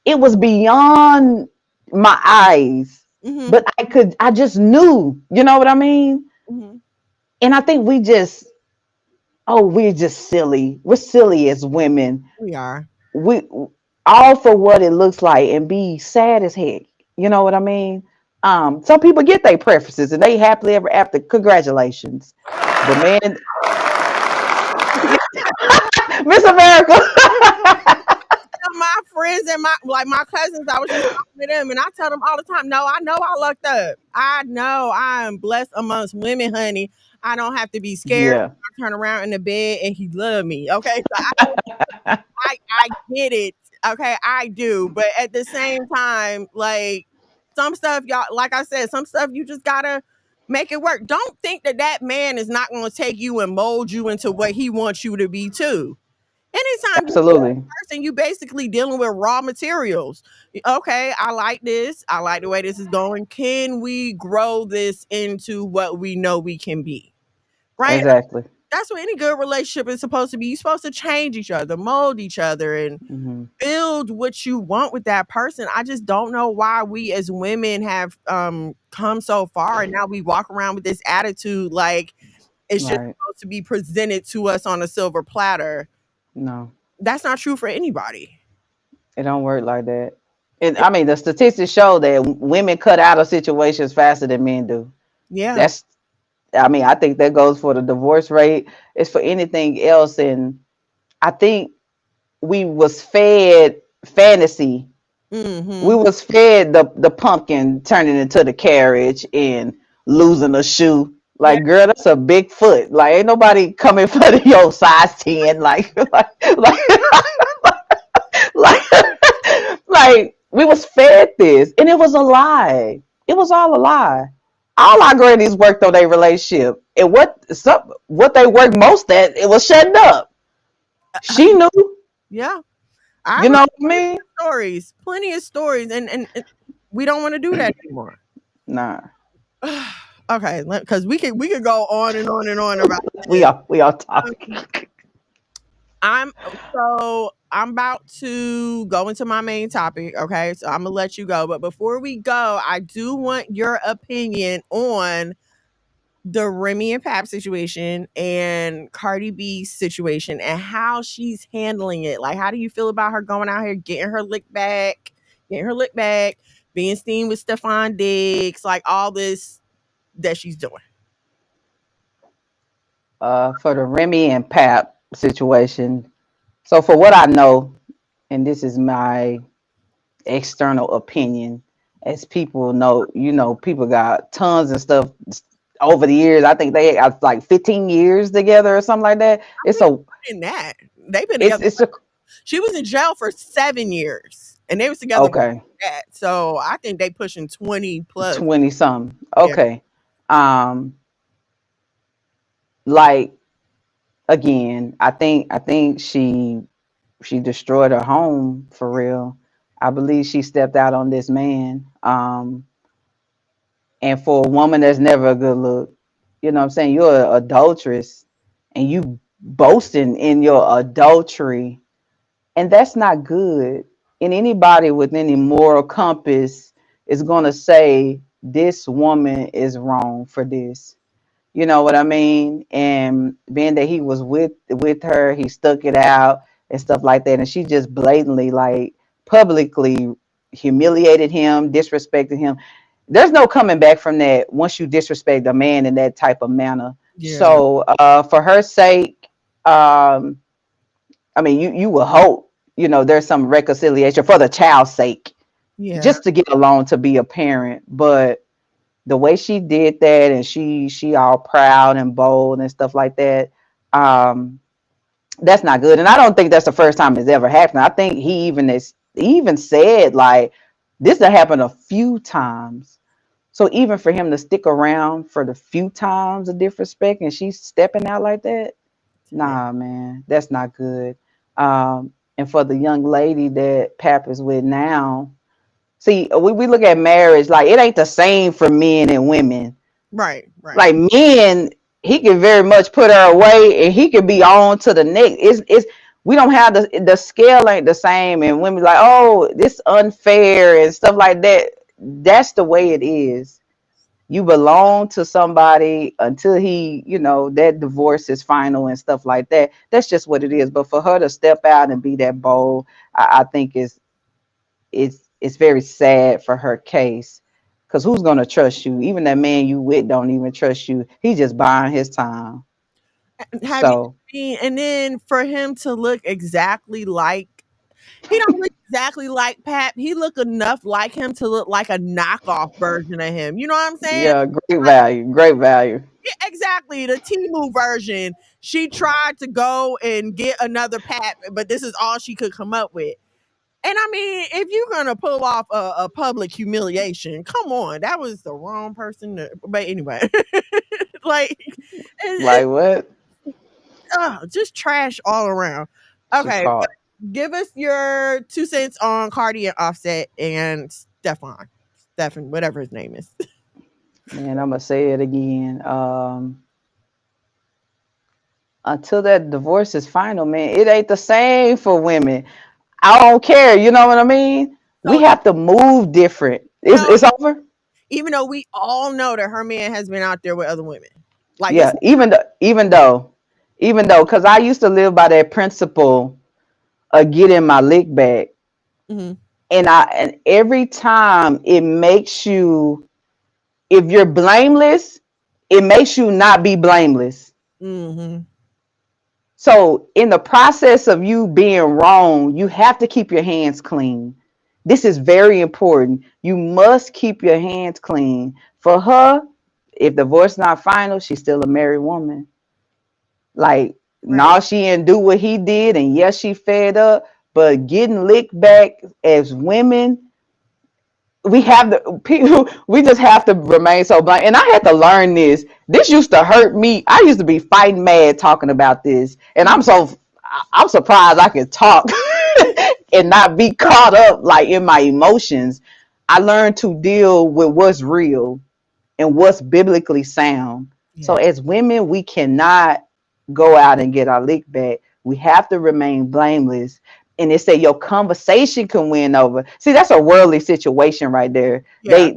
beyond my eyes. But I just knew, you know what I mean? And I think we're just silly. We're silly as women. We are. We all for what it looks like and be sad as heck. You know what I mean? Some people get their preferences and they happily ever after. Congratulations. But man, Miss America. My friends and my cousins, I was just talking to them and I tell them all the time, no, I know I lucked up. I know I am blessed amongst women, honey. I don't have to be scared. Yeah. I turn around in the bed and he loved me. Okay. So I get it. Okay, I do. But at the same time, like some stuff, y'all, like I said, some stuff you just gotta make it work. Don't think that man is not going to take you and mold you into what he wants you to be too. Anytime Absolutely. you person, you basically dealing with raw materials. Okay, I like this. I like the way this is going. Can we grow this into what we know we can be? Right? Exactly. That's what any good relationship is supposed to be. You're supposed to change each other, mold each other, and build what you want with that person. I just don't know why we as women have come so far and now we walk around with this attitude like it's just supposed to be presented to us on a silver platter. No. That's not true for anybody. It don't work like that. And I mean, the statistics show that women cut out of situations faster than men do. Yeah. I think that goes for the divorce rate. It's for anything else. And I think we was fed fantasy. We was fed the pumpkin turning into the carriage and losing a shoe. Like, girl, that's a big foot. Like, ain't nobody coming for your size 10. Like we was fed this, and it was a lie. It was all a lie. All our grannies worked on their relationship. And what they worked most at, it was shutting up. She knew. Yeah. I You know remember what I mean? plenty of stories, and we don't want to do that anymore. Nah. Okay, because we could go on and on and on about We this. all talking. I'm about to go into my main topic. Okay, so I'm gonna let you go, but before we go, I do want your opinion on the Remy and Pap situation and Cardi B's situation and how she's handling it. Like, how do you feel about her going out here getting her lick back, being seen with Stefan Diggs, like all this that she's doing? For the Remy and Pap situation. So for what I know, and this is my external opinion, as people know, people got tons of stuff over the years. I think they got like 15 years together or something like that. It's a In that they've been together. it's a She was in jail for 7 years, and they was together okay, that. So I think they pushing 20 plus. 20 something. Yeah. Okay. Like, again, I think she destroyed her home for real. I believe she stepped out on this man. And for a woman, that's never a good look. You know what I'm saying? You're an adulteress and you boasting in your adultery, and that's not good. And anybody with any moral compass is going to say this woman is wrong for this. You know what I mean? And being that he was with her, he stuck it out and stuff like that, and she just blatantly, like, publicly humiliated him, disrespected him. There's no coming back from that once you disrespect a man in that type of manner. Yeah. So for her sake, um, I mean, you will hope, there's some reconciliation for the child's sake, Yeah. just to get along, to be a parent. But the way she did that, and she all proud and bold and stuff like that, that's not good. And I don't think that's the first time it's ever happened. I think he even said, like, this has happened a few times. So even for him to stick around for the few times of disrespect and she's stepping out like that, nah, man, that's not good. And for the young lady that Pap is with now, see, we look at marriage like it ain't the same for men and women. Right. Like, men, he can very much put her away and he can be on to the next. It's we don't have the scale ain't the same, and women like, oh, this unfair and stuff like that. That's the way it is. You belong to somebody until that divorce is final and stuff like that. That's just what it is. But for her to step out and be that bold, I think it's very sad for her case. Because who's going to trust you? Even that man you with don't even trust you. He's just buying his time. Have you seen? And then for him to look exactly like, he don't look exactly like Pap. He look enough like him to look like a knockoff version of him. You know what I'm saying? Yeah, great value. Yeah, exactly. The Temu version. She tried to go and get another Pap, but this is all she could come up with. And I mean, if you're gonna pull off a public humiliation, come on, that was the wrong person. But anyway, like what? Just trash all around. Okay, give us your 2 cents on Cardi and Offset and Stefan, whatever his name is. Man, I'm gonna say it again. Until that divorce is final, man, it ain't the same for women. I don't care. You know what I mean? So, we have to move different. It's over. Even though we all know that her man has been out there with other women. Like, yeah, even though, because I used to live by that principle of getting my lick back. Mm-hmm. And every time it makes you, if you're blameless, it makes you not be blameless. Mm-hmm. So in the process of you being wrong, you have to keep your hands clean. This is very important. You must keep your hands clean. For her, if divorce not final, she's still a married woman. Like, no, she didn't do what he did, and yes, she fed up, but getting licked back as women, we have the people, we just have to remain so blank. And I had to learn this. This used to hurt me. I used to be fighting mad talking about this. And I'm surprised I can talk and not be caught up like in my emotions. I learned to deal with what's real and what's biblically sound. So Yeah. as women, we cannot go out and get our lick back. We have to remain blameless. And they say your conversation can win over. See, that's a worldly situation right there. Yeah.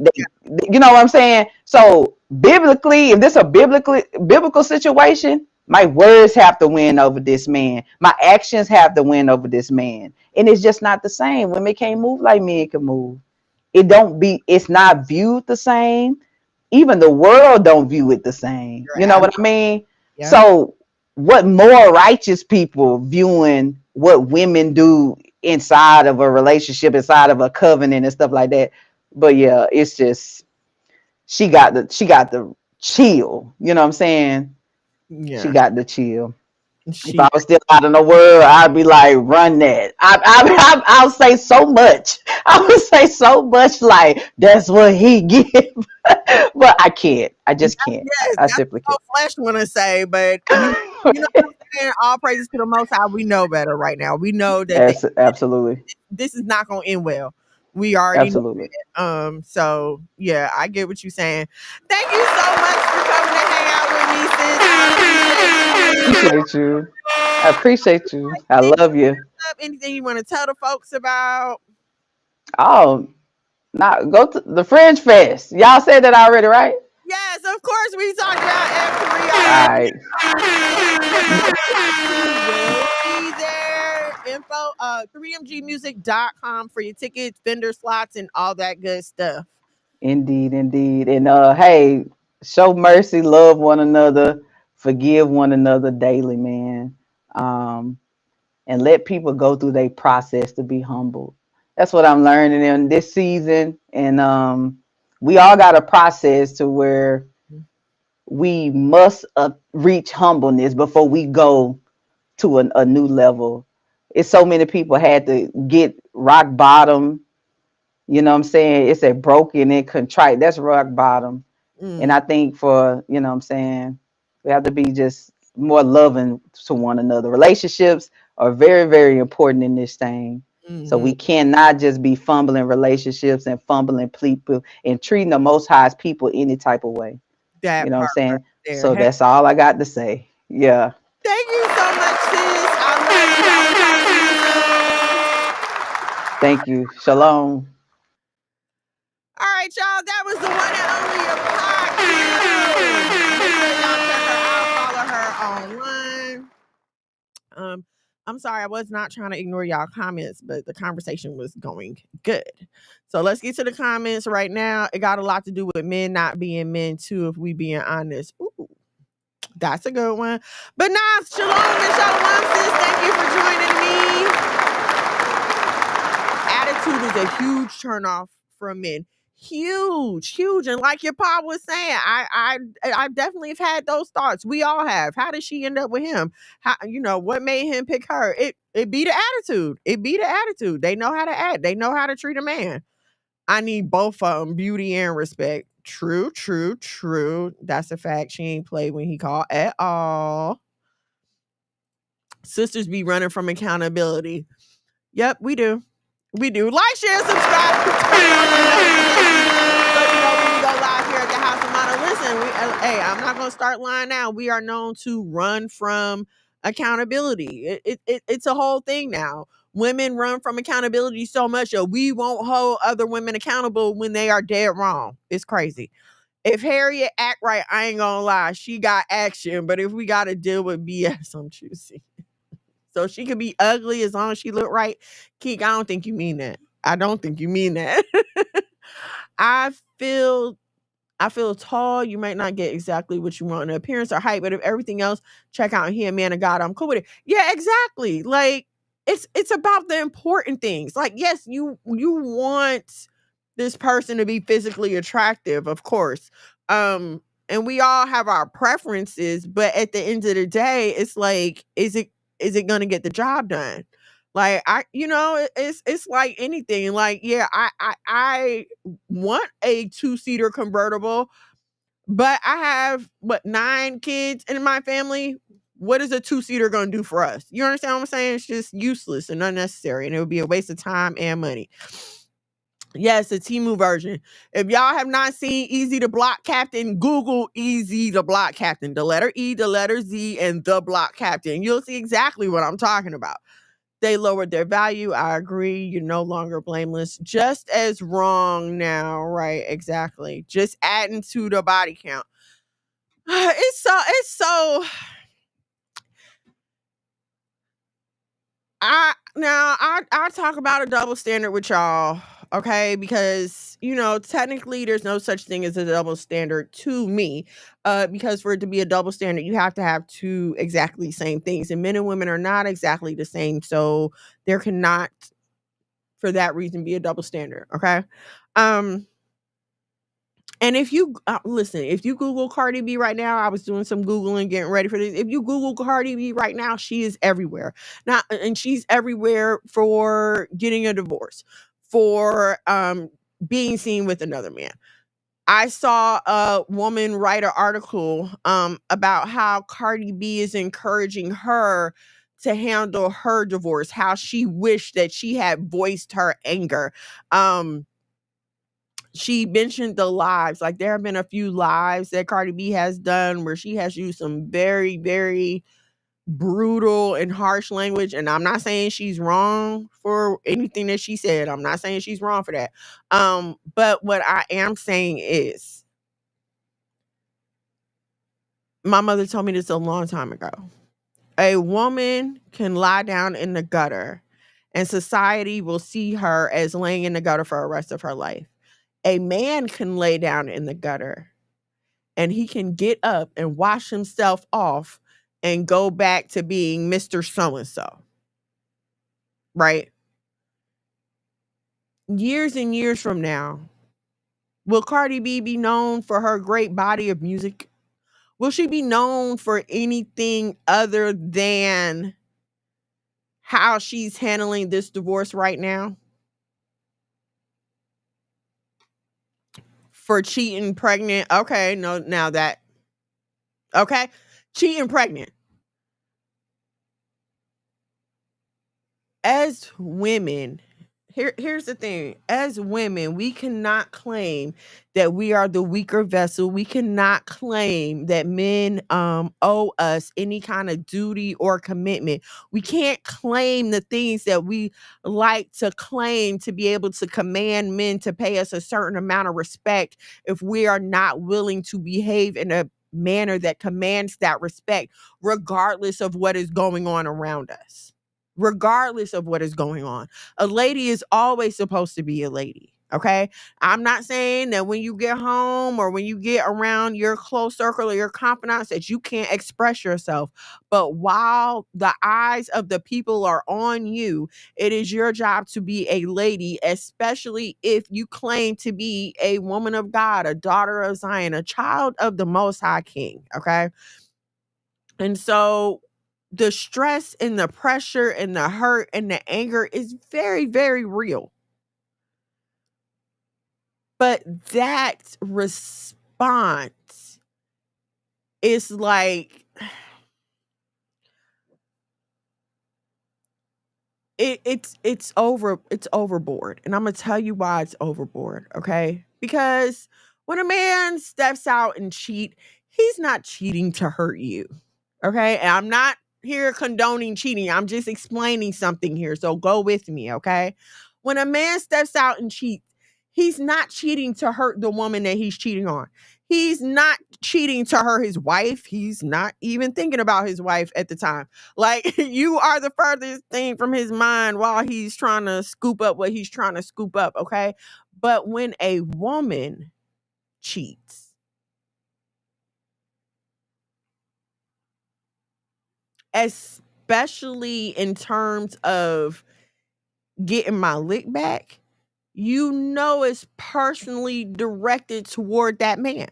You know what I'm saying? So biblically, if this a biblical situation, my words have to win over this man. My actions have to win over this man. And it's just not the same. Women can't move like men can move. It's not viewed the same. Even the world don't view it the same. You're You know what I mean? Yeah. So what more righteous people viewing what women do inside of a relationship, inside of a covenant and stuff like that. But yeah, it's just she got the chill. You know what I'm saying? Yeah. She got the chill. She, If I was still out in the world, I'd be like, run that. I'll say so much. I would say so much like that's what he give. But I can't. I just can't. yes, I that's simply what flesh want to say, but you know what I'm saying? All praises to the Most High. We know better right now. We know that Absolutely. this is not going to end well. We already know. Absolutely. So yeah, I get what you're saying. Thank you so much for coming to hang out with me, sis. I Appreciate you. I appreciate you. I love you. anything you want to tell the folks about? Oh, now go to the Fringe Fest. Y'all said that already, right? Yes, of course we talked about F3 All right. will be there. Info 3mgmusic.com for your tickets, vendor slots, and all that good stuff. Indeed, indeed. And hey, show mercy, love one another, forgive one another daily, man. And let people go through their process to be humbled. That's what I'm learning in this season. And we all got a process to where we must reach humbleness before we go to a new level. It's so many people had to get rock bottom. You know what I'm saying? It's a broken and contrite. That's rock bottom. And I think for, you know what I'm saying, we have to be just more loving to one another. Relationships are very, very important in this thing. So we cannot just be fumbling relationships and fumbling people and treating the Most High's people any type of way. That You know what I'm saying? right there. So that's all I got to say. Yeah. Thank you so much, sis. I love you. Thank you. Shalom. All right, y'all. That was the one and only Apocrypha. Make sure y'all check her out. Follow her online. I'm sorry, I was not trying to ignore y'all comments, but the conversation was going good. So let's get to the comments right now. It got a lot to do with men not being men too, if we being honest. Ooh, that's a good one. But nah, shalom and shalom, sis. Thank you for joining me. Attitude is a huge turnoff for men. Huge. And like your pop was saying, I definitely have had those thoughts. We all have. How did she end up with him? How, what made him pick her? It be the attitude. They know how to act. They know how to treat a man. I need both of them, beauty and respect. True. That's a fact. She ain't played when he called at all. Sisters be running from accountability. Yep, we do. Like, share, subscribe. So when we go live here at the House of Mano, listen, hey, I'm not going to start lying now. We are known to run from accountability. It's a whole thing now. Women run from accountability so much that we won't hold other women accountable when they are dead wrong. It's crazy. If Harriet act right, I ain't gonna lie, she got action. But if we got to deal with BS, I'm choosing. So she could be ugly as long as she look right. Keek, I don't think you mean that. I don't think you mean that. I feel tall. You might not get exactly what you want in appearance or height, but if everything else check out and he a man of God, I'm cool with it. Yeah, exactly. Like it's about the important things. Like, yes, you want this person to be physically attractive, of course. And we all have our preferences, but at the end of the day, it's like, is it going to get the job done? Like it's like anything. Like, yeah, I want a 2-seater convertible, but I have 9 kids in my family. What is a 2-seater gonna do for us? You understand what I'm saying? It's just useless and unnecessary, and it would be a waste of time and money. Yes, the Temu version. If y'all have not seen Easy to Block Captain, Google Easy to Block Captain. The letter E, the letter Z, and the Block Captain. You'll see exactly what I'm talking about. They lowered their value. I agree. You're no longer blameless. Just as wrong now, right? Exactly. Just adding to the body count. It's so I'll talk about a double standard with y'all, okay? Because technically there's no such thing as a double standard to me. Because for it to be a double standard, you have to have 2 exactly same things, and men and women are not exactly the same, so there cannot, for that reason, be a double standard, okay? And if you listen, if you Google Cardi B right now, I was doing some Googling, getting ready for this. If you Google Cardi B right now, she is everywhere. Now, and she's everywhere for getting a divorce, for being seen with another man. I saw a woman write an article about how Cardi B is encouraging her to handle her divorce, how she wished that she had voiced her anger. She mentioned the lives. Like, there have been a few lives that Cardi B has done where she has used some very, very brutal and harsh language. And I'm not saying she's wrong for anything that she said. I'm not saying she's wrong for that. But what I am saying is, my mother told me this a long time ago. A woman can lie down in the gutter and society will see her as laying in the gutter for the rest of her life. A man can lay down in the gutter and he can get up and wash himself off and go back to being Mr. So-and-so. Right? Years and years from now, will Cardi B be known for her great body of music? Will she be known for anything other than how she's handling this divorce right now? For cheating pregnant. Okay, no, now that. Okay, cheating pregnant. As women, here's the thing. As women, we cannot claim that we are the weaker vessel. We cannot claim that men owe us any kind of duty or commitment. We can't claim the things that we like to claim to be able to command men to pay us a certain amount of respect if we are not willing to behave in a manner that commands that respect, regardless of what is going on around us. Regardless of what is going on. A lady is always supposed to be a lady, okay? I'm not saying that when you get home or when you get around your close circle or your confidants that you can't express yourself. But while the eyes of the people are on you, it is your job to be a lady, especially if you claim to be a woman of God, a daughter of Zion, a child of the Most High King, okay? And so the stress and the pressure and the hurt and the anger is very, very real. But that response is like, it's overboard. And I'm gonna tell you why it's overboard, okay? Because when a man steps out and cheat, he's not cheating to hurt you. Okay? And I'm not here condoning cheating. I'm just explaining something here. So go with me, okay? When a man steps out and cheats, he's not cheating to hurt the woman that he's cheating on. He's not cheating to hurt his wife. He's not even thinking about his wife at the time. Like, you are the furthest thing from his mind while he's trying to scoop up what he's trying to scoop up, okay? But when a woman cheats, especially in terms of getting my lick back, it's personally directed toward that man.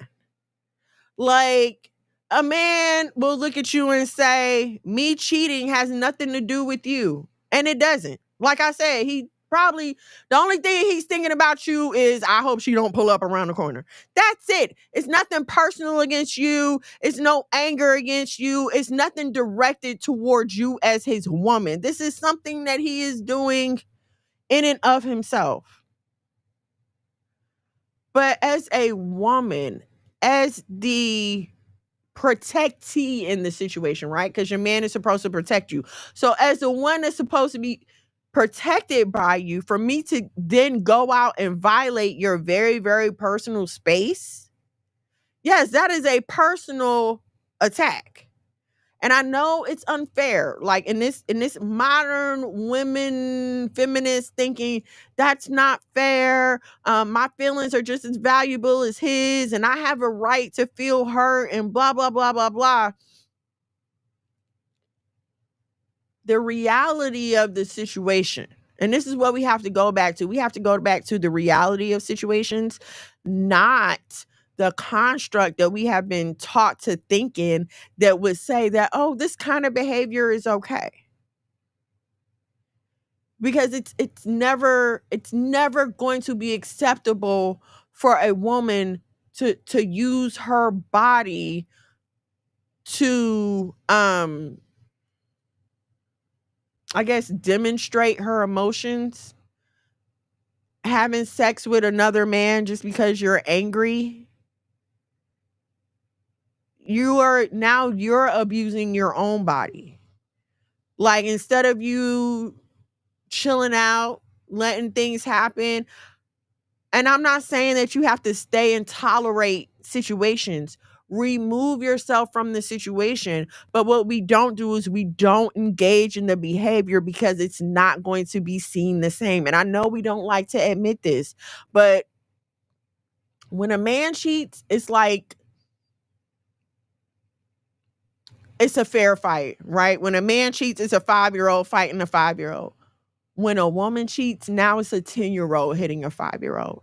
Like, a man will look at you and say, me cheating has nothing to do with you. And it doesn't. Like I said, he probably, the only thing he's thinking about you is, I hope she don't pull up around the corner. That's it. It's nothing personal against you. It's no anger against you. It's nothing directed towards you as his woman. This is something that he is doing in and of himself. But as a woman, as the protectee in the situation, right? Because your man is supposed to protect you. So as the one that's supposed to be protected by you, for me to then go out and violate your very, very personal space, yes, that is a personal attack. And I know it's unfair. Like in this modern women feminist thinking, that's not fair. My feelings are just as valuable as his, and I have a right to feel hurt and blah, blah, blah, blah, blah. The reality of the situation, and this is what we have to go back to. We have to go back to the reality of situations, not the construct that we have been taught to think in that would say that, oh, this kind of behavior is okay. Because it's never going to be acceptable for a woman to use her body to I guess demonstrate her emotions. Having sex with another man just because you're angry, you're abusing your own body. Like, instead of you chilling out, letting things happen, and I'm not saying that you have to stay and tolerate situations. Remove yourself from the situation. But what we don't do is we don't engage in the behavior because it's not going to be seen the same. And I know we don't like to admit this, but when a man cheats, it's like, it's a fair fight, right? When a man cheats, it's a 5-year-old fighting a 5-year-old. When a woman cheats, now it's a 10-year-old hitting a 5-year-old.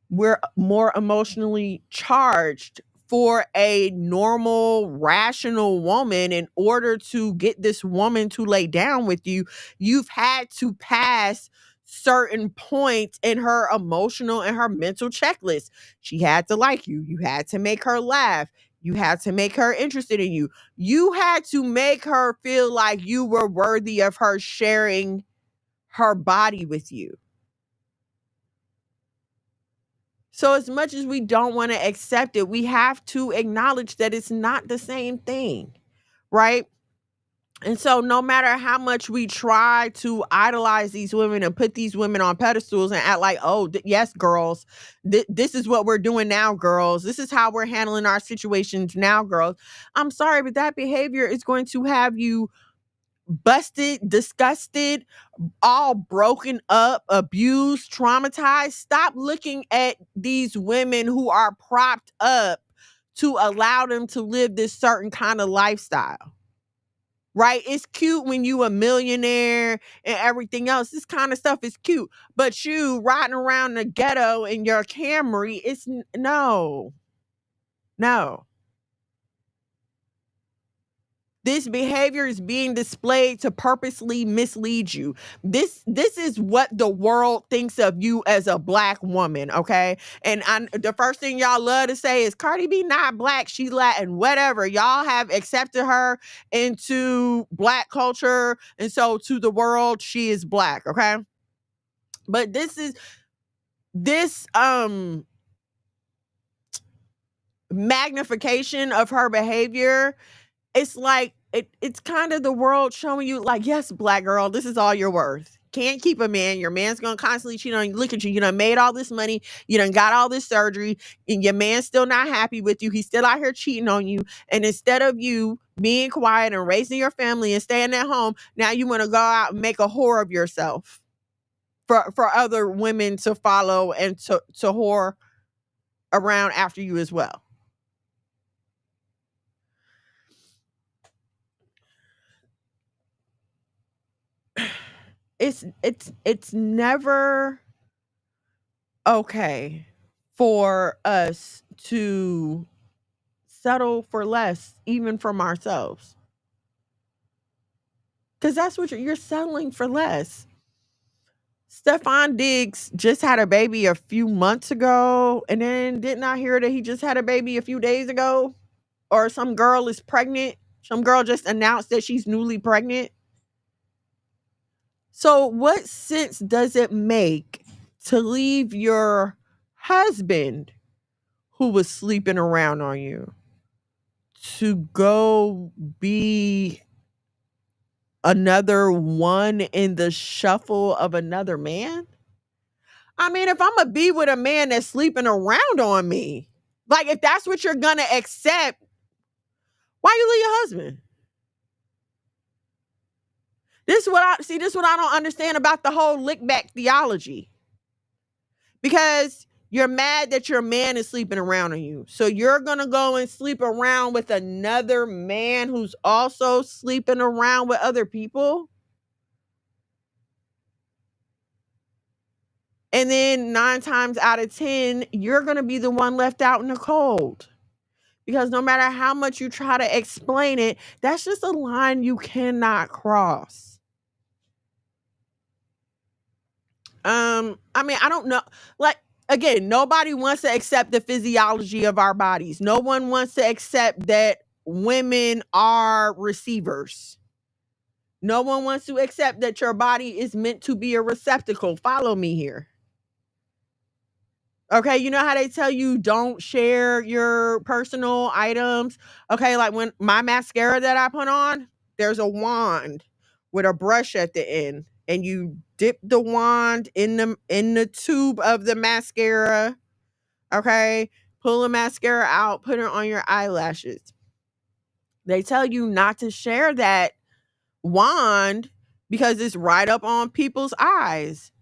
We're more emotionally charged. For a normal, rational woman, in order to get this woman to lay down with you, you've had to pass certain points in her emotional and her mental checklist. She had to like you. You had to make her laugh. You had to make her interested in you. You had to make her feel like you were worthy of her sharing her body with you. So as much as we don't want to accept it, we have to acknowledge that it's not the same thing, right? And so no matter how much we try to idolize these women and put these women on pedestals and act like, oh, yes, girls, this is what we're doing now, girls. This is how we're handling our situations now, girls. I'm sorry, but that behavior is going to have you busted, disgusted, all broken up, abused, traumatized. Stop looking at these women who are propped up to allow them to live this certain kind of lifestyle. Right? It's cute when you a millionaire and everything else. This kind of stuff is cute. But you riding around the ghetto in your Camry, it's no. This behavior is being displayed to purposely mislead you. This is what the world thinks of you as a Black woman, okay? And the first thing y'all love to say is, Cardi B not Black, she Latin, whatever. Y'all have accepted her into Black culture, and so to the world, she is Black, okay? But this magnification of her behavior, it's like it's kind of the world showing you, like, yes, Black girl, this is all you're worth. Can't keep a man. Your man's gonna constantly cheat on you. Look at you. You done made all this money. You done got all this surgery, and your man's still not happy with you. He's still out here cheating on you. And instead of you being quiet and raising your family and staying at home, now you want to go out and make a whore of yourself for other women to follow and to whore around after you as well. It's never okay for us to settle for less, even from ourselves. Because that's what you're settling for less. Stefan Diggs just had a baby a few months ago, and then didn't I hear that he just had a baby a few days ago? Or some girl is pregnant. Some girl just announced that she's newly pregnant. So what sense does it make to leave your husband who was sleeping around on you to go be another one in the shuffle of another man? I mean, if I'm gonna be with a man that's sleeping around on me, like if that's what you're gonna accept, why you leave your husband? This is what I don't understand about the whole lick back theology. Because you're mad that your man is sleeping around on you. So you're going to go and sleep around with another man who's also sleeping around with other people. And then 9 times out of 10, you're going to be the one left out in the cold. Because no matter how much you try to explain it, that's just a line you cannot cross. I mean, I don't know. Like, again, nobody wants to accept the physiology of our bodies. No one wants to accept that women are receivers. No one wants to accept that your body is meant to be a receptacle. Follow me here. Okay, you know how they tell you don't share your personal items? Okay, like when my mascara that I put on, there's a wand with a brush at the end, and you dip the wand in the tube of the mascara. Okay, pull the mascara out, put it on your eyelashes. They tell you not to share that wand because it's right up on people's eyes.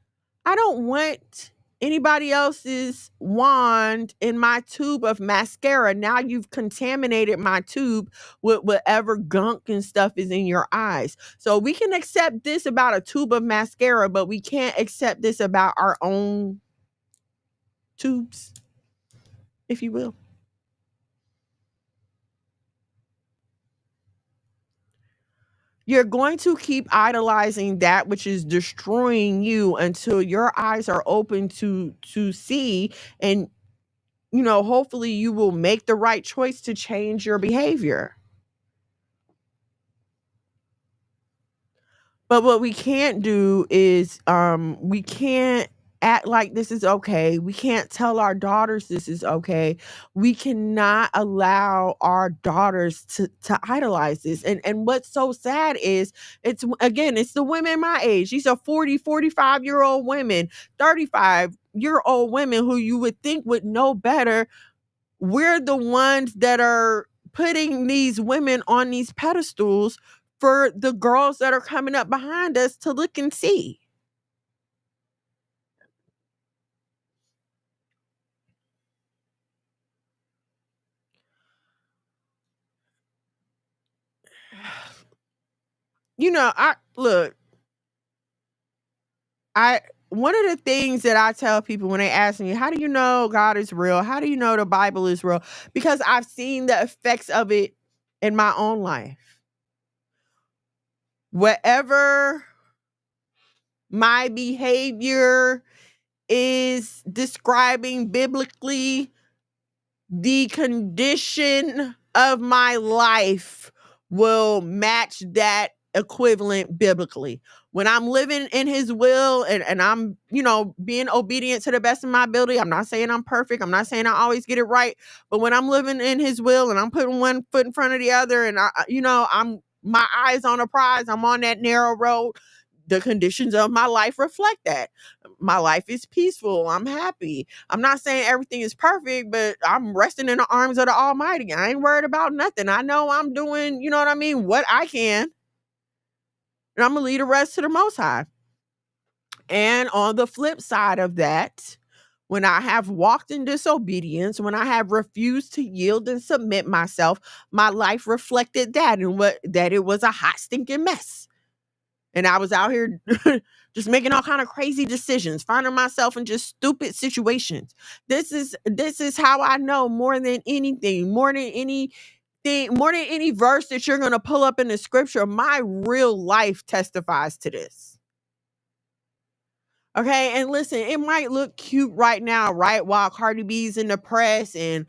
I don't want anybody else's wand in my tube of mascara. Now you've contaminated my tube with whatever gunk and stuff is in your eyes. So we can accept this about a tube of mascara, but we can't accept this about our own tubes, if you will. You're going to keep idolizing that which is destroying you until your eyes are open to see, and hopefully you will make the right choice to change your behavior. But what we can't do is we can't act like this is okay. We can't tell our daughters this is okay. We cannot allow our daughters to idolize this. And what's so sad is it's the women my age. These are 40, 45-year-old women, 35-year-old women who you would think would know better. We're the ones that are putting these women on these pedestals for the girls that are coming up behind us to look and see. One of the things that I tell people when they ask me, how do you know God is real? How do you know the Bible is real? Because I've seen the effects of it in my own life. Whatever my behavior is describing biblically, the condition of my life will match that equivalent biblically. When I'm living in his will and I'm, being obedient to the best of my ability, I'm not saying I'm perfect. I'm not saying I always get it right. But when I'm living in his will and I'm putting one foot in front of the other and I'm my eyes on a prize, I'm on that narrow road, the conditions of my life reflect that. My life is peaceful. I'm happy. I'm not saying everything is perfect, but I'm resting in the arms of the Almighty. I ain't worried about nothing. I know I'm doing, what I can. And I'm going to leave the rest to the Most High. And on the flip side of that, when I have walked in disobedience, when I have refused to yield and submit myself, my life reflected that, and that it was a hot, stinking mess. And I was out here just making all kind of crazy decisions, finding myself in just stupid situations. This is how I know more than anything any verse that you're going to pull up in the scripture, my real life testifies to this. Okay, and listen, it might look cute right now, right? While Cardi B's in the press and,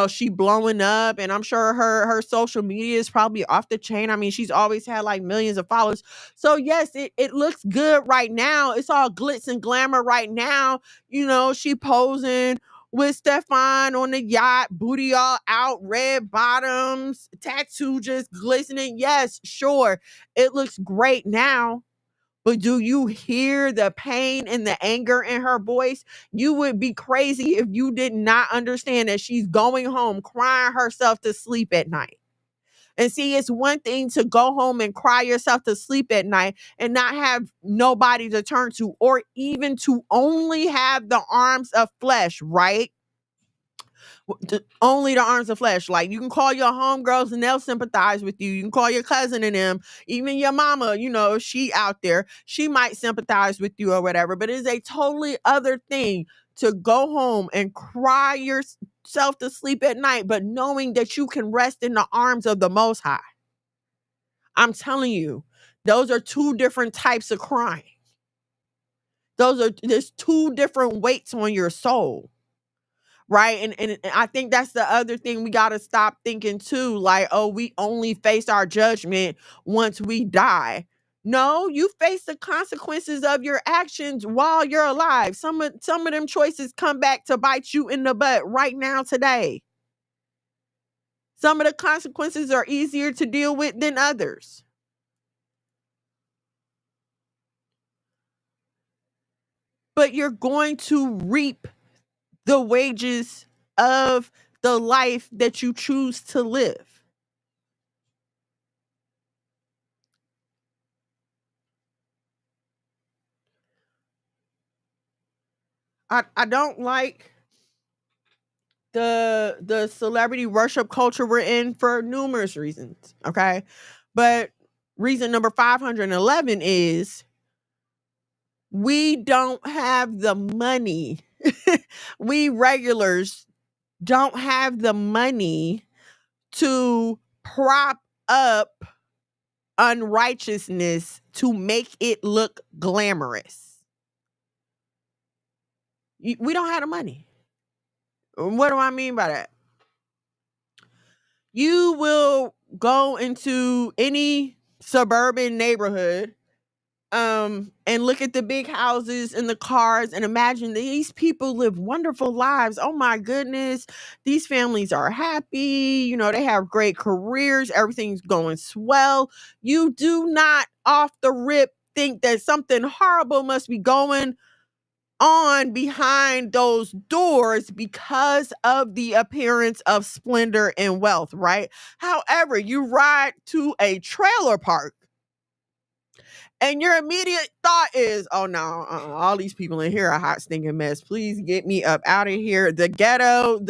she blowing up, and I'm sure her social media is probably off the chain. I mean, she's always had like millions of followers. So yes, it looks good right now. It's all glitz and glamour right now. She posing with Stefan on the yacht, booty all out, red bottoms, tattoo just glistening. Yes, sure, it looks great now. But do you hear the pain and the anger in her voice? You would be crazy if you did not understand that she's going home crying herself to sleep at night. And see, it's one thing to go home and cry yourself to sleep at night and not have nobody to turn to, or even to only have the arms of flesh, right? Only the arms of flesh. Like, you can call your homegirls and they'll sympathize with you. You can call your cousin and them, even your mama, if she out there, she might sympathize with you or whatever. But it's a totally other thing to go home and cry yourself to sleep at night, but knowing that you can rest in the arms of the Most High. I'm telling you, those are two different types of crying. There's two different weights on your soul. Right. And I think that's the other thing we got to stop thinking too. Like, oh, we only face our judgment once we die. No, you face the consequences of your actions while you're alive. Some of them choices come back to bite you in the butt right now, today. Some of the consequences are easier to deal with than others. But you're going to reap the wages of the life that you choose to live. I don't like the celebrity worship culture we're in for numerous reasons, okay? But reason number 511 is we don't have the money. We regulars don't have the money to prop up unrighteousness to make it look glamorous. We don't have the money. What do I mean by that? You will go into any suburban neighborhood and look at the big houses and the cars and imagine these people live wonderful lives. Oh my goodness, these families are happy. They have great careers. Everything's going swell. You do not off the rip think that something horrible must be going on behind those doors because of the appearance of splendor and wealth, right? However, you ride to a trailer park and your immediate thought is, oh no, all these people in here are a hot stinking mess. Please get me up out of here. The ghetto.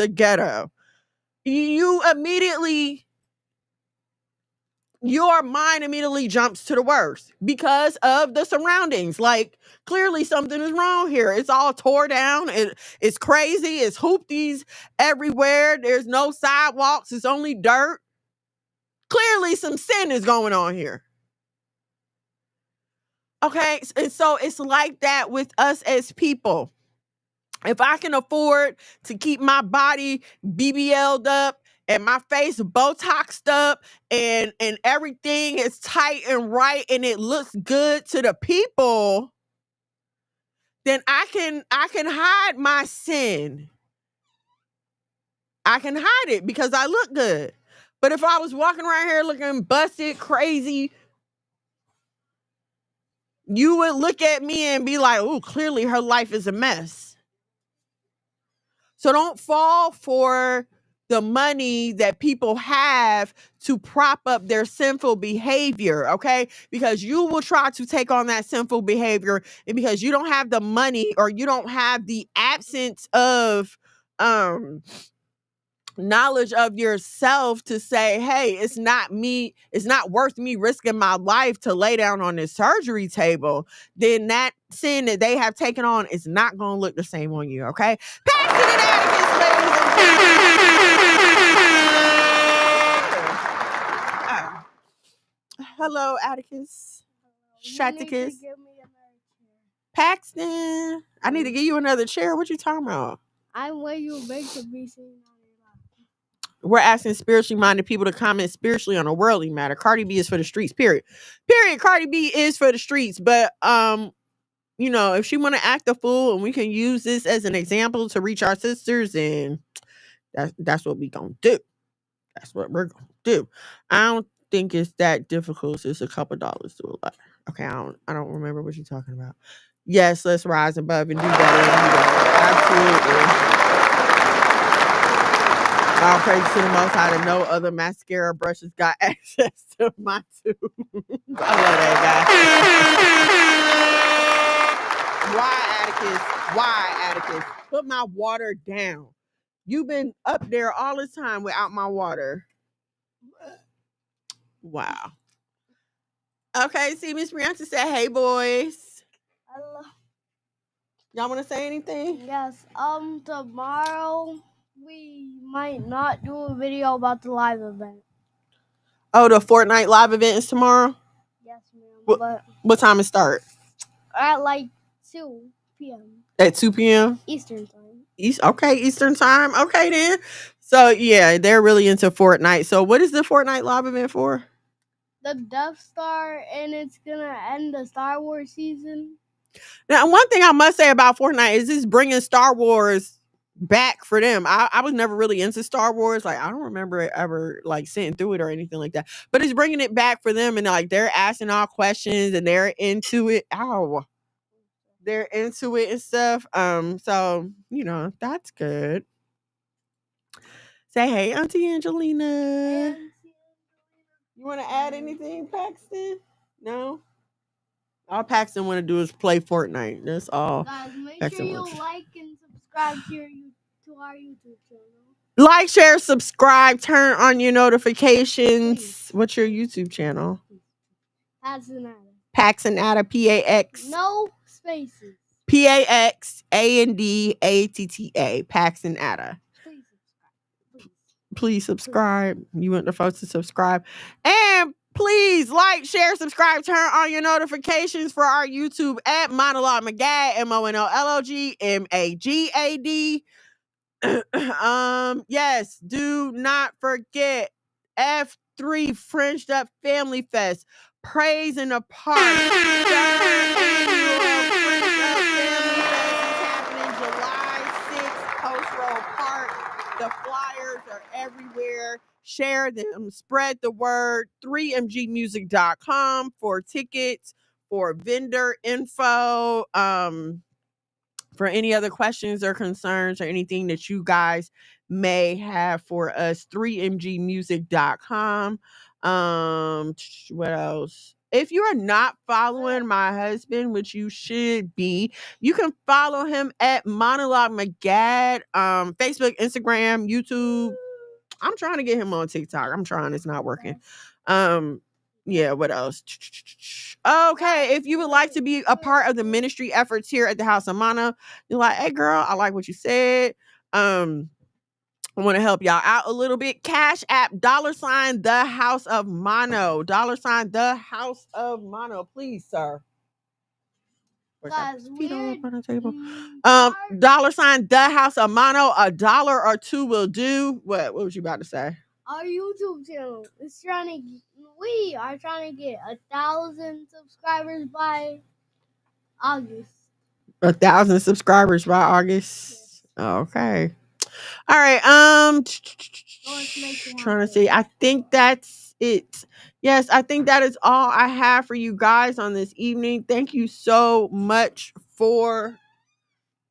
Your mind immediately jumps to the worst because of the surroundings. Like, clearly something is wrong here. It's all tore down. It's crazy. It's hoopties everywhere. There's no sidewalks. It's only dirt. Clearly some sin is going on here. Okay, and so it's like that with us as people. If I can afford to keep my body BBL'd up and my face Botoxed up and everything is tight and right and it looks good to the people, then I can hide my sin. I can hide it because I look good. But if I was walking around here looking busted, crazy, you would look at me and be like, oh, clearly her life is a mess. So don't fall for the money that people have to prop up their sinful behavior, okay? Because you will try to take on that sinful behavior, and because you don't have the money or you don't have the absence of knowledge of yourself to say, hey, it's not worth me risking my life to lay down on this surgery table, then that sin that they have taken on is not going to look the same on you, okay? Passing it out of this, ladies and gentlemen. Hello, Atticus. You need to Shaticus. give me another chair. Paxton. I need to give you another chair. What you talking about? I'm way too big to be sitting on your lap. We're asking spiritually minded people to comment spiritually on a worldly matter. Cardi B is for the streets, period. Period. Cardi B is for the streets. But you know, if she want to act a fool and we can use this as an example to reach our sisters, and that's what we gonna do. That's what we're gonna do. I don't think it's that difficult. It's a couple dollars to a lot. Okay, I don't remember what you're talking about. Yes, let's rise above and do better. Absolutely. All praise to the Most High that no other mascara brushes got access to my tube. I love that guy. Why, Atticus? Put my water down. You've been up there all this time without my water. Wow. Okay, see, Miss Brianna said, hey, boys. Hello. Y'all want to say anything? Yes. Tomorrow we might not do a video about the live event. Oh, the Fortnite live event is tomorrow? Yes, ma'am. But what time it start? at like 2 p.m. At 2 p.m.? Eastern time. Eastern time. Okay, then. So, yeah, they're really into Fortnite. So, what is the Fortnite live event for? The Death Star, and it's going to end the Star Wars season. Now, one thing I must say about Fortnite is this bringing Star Wars back for them. I was never really into Star Wars. Like, I don't remember it ever like sitting through it or anything like that. But it's bringing it back for them, and like they're asking all questions and they're into it. Ow. They're into it and stuff. So, you know, that's good. Say hey, Auntie Angelina. You want to add anything, Paxton? No? All Paxton want to do is play Fortnite. That's all. Guys, make Paxton sure you wants. like and subscribe to our YouTube channel. Like, share, subscribe, turn on your notifications. Please. What's your YouTube channel? Paxton Paxton P-A-X. No spaces. P-A-X-A-N-D-A-T-T-A. Paxton Atta. Please subscribe. You want the folks to subscribe. And please like, share, subscribe, turn on your notifications for our YouTube at Monologue Magad, MONOLOGMAGAD. Yes, do not forget F3 Fringed Up Family Fest. Praise in the Park. Third annual Fringed Up Family Fest is happening July 6th, Post Road Park. The flyers are everywhere. Share them. Spread the word. 3mgmusic.com for tickets, for vendor info, for any other questions or concerns or anything that you guys may have for us. 3mgmusic.com. What else? If you are not following my husband, which you should be, you can follow him at Monologue Magad, Facebook, Instagram, YouTube. I'm trying to get him on TikTok. I'm trying. It's not working. Yeah, what else? Okay, if you would like to be a part of the ministry efforts here at the House of Mono, you're like, hey girl, I like what you said. I want to help y'all out a little bit. Cash App, $ the House of Mono. $ the House of Mono. Please, sir. Guys, $$ the House of Mono. $1 or $2 will do. What was you about to say? Our YouTube channel is we are trying to get 1,000 subscribers by August. 1,000 subscribers by August. Yes. Okay. All right. Trying to see. I think that's it. Yes, I think that is all I have for you guys on this evening. Thank you so much for.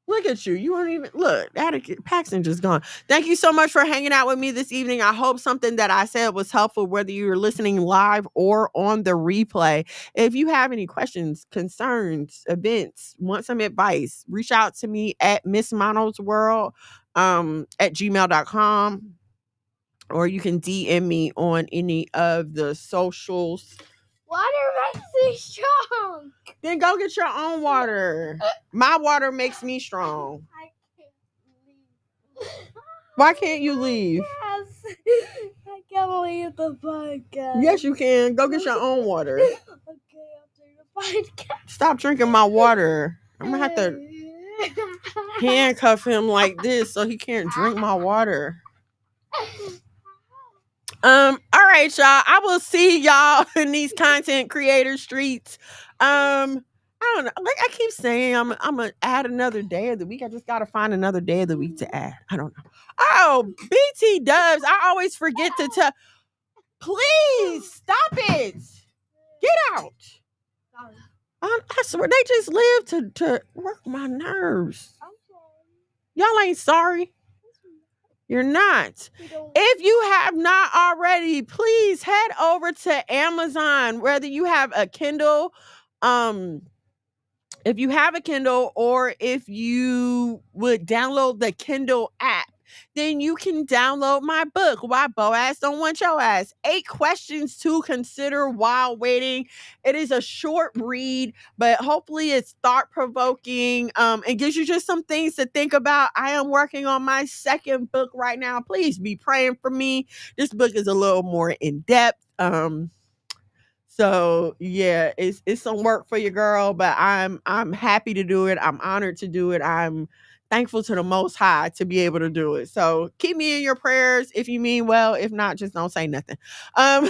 Look at you. You weren't even look. Paxton just gone. Thank you so much for hanging out with me this evening. I hope something that I said was helpful, whether you're listening live or on the replay. If you have any questions, concerns, events, want some advice, reach out to me at Miss Mono's World at gmail.com, or you can DM me on any of the socials. Water makes me strong. Then go get your own water. My water makes me strong. I can't leave. Why can't you leave? Yes. I can't leave the podcast. Yes, you can. Go get your own water. Okay, after the podcast. Stop drinking my water. I'm gonna have to handcuff him like this so he can't drink my water. All right, y'all. I will see y'all in these content creator streets. I don't know. Like I keep saying, I'm gonna add another day of the week. I just gotta find another day of the week to add. I don't know. Oh, BT Dubs. I always forget to tell. Please stop it. Get out. I swear they just live to work my nerves. Y'all ain't sorry. You're not. If you have not already, please head over to Amazon, whether you have a Kindle, if you have a Kindle, or if you would download the Kindle app, then you can download my book, Why Boaz Don't Want Your Ass. 8 questions to consider while waiting. It is a short read, but hopefully it's thought-provoking. It gives you just some things to think about. I am working on my second book right now. Please be praying for me. This book is a little more in-depth. So yeah, it's some work for your girl, but I'm happy to do it. I'm honored to do it. I'm thankful to the Most High to be able to do it. So keep me in your prayers if you mean well. If not, just don't say nothing. All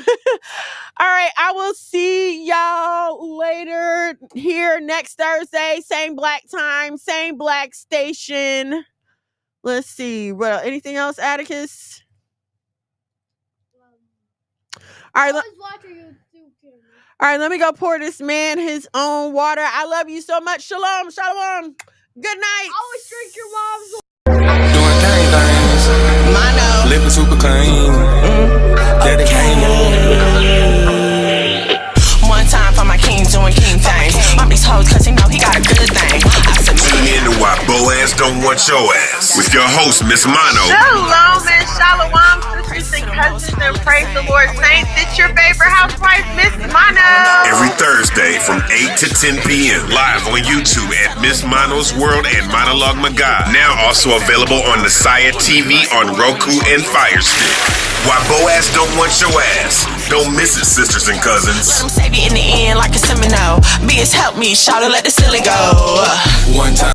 right, I will see y'all later here next Thursday. Same black time, same black station. Let's see. Well, anything else, Atticus? All right. All right, let me go pour this man his own water. I love you so much. Shalom, shalom. Good night. Always drink your mom's Doing gang things. Mono. Living super clean. Daddy came up. One time for my king doing king things. Mom these hoes cause he know he got a good thing. I Tune submit. in to Why Boaz Don't Want Your Ass with your host, Miss Mono. Shalom and shalom, sisters and cousins, and praise the Lord saints. It's your favorite housewife, Miss Mono. Every Thursday from 8 to 10 p.m. Live on YouTube at Miss Mono's World and Monologue Magad. Now also available on Nasaya TV on Roku and Fire Stick. Why Boaz Don't Want Your Ass. Don't miss it, sisters and cousins. I'm save you in the end like a Semino. Be his help me, shout it, let the silly go. One time.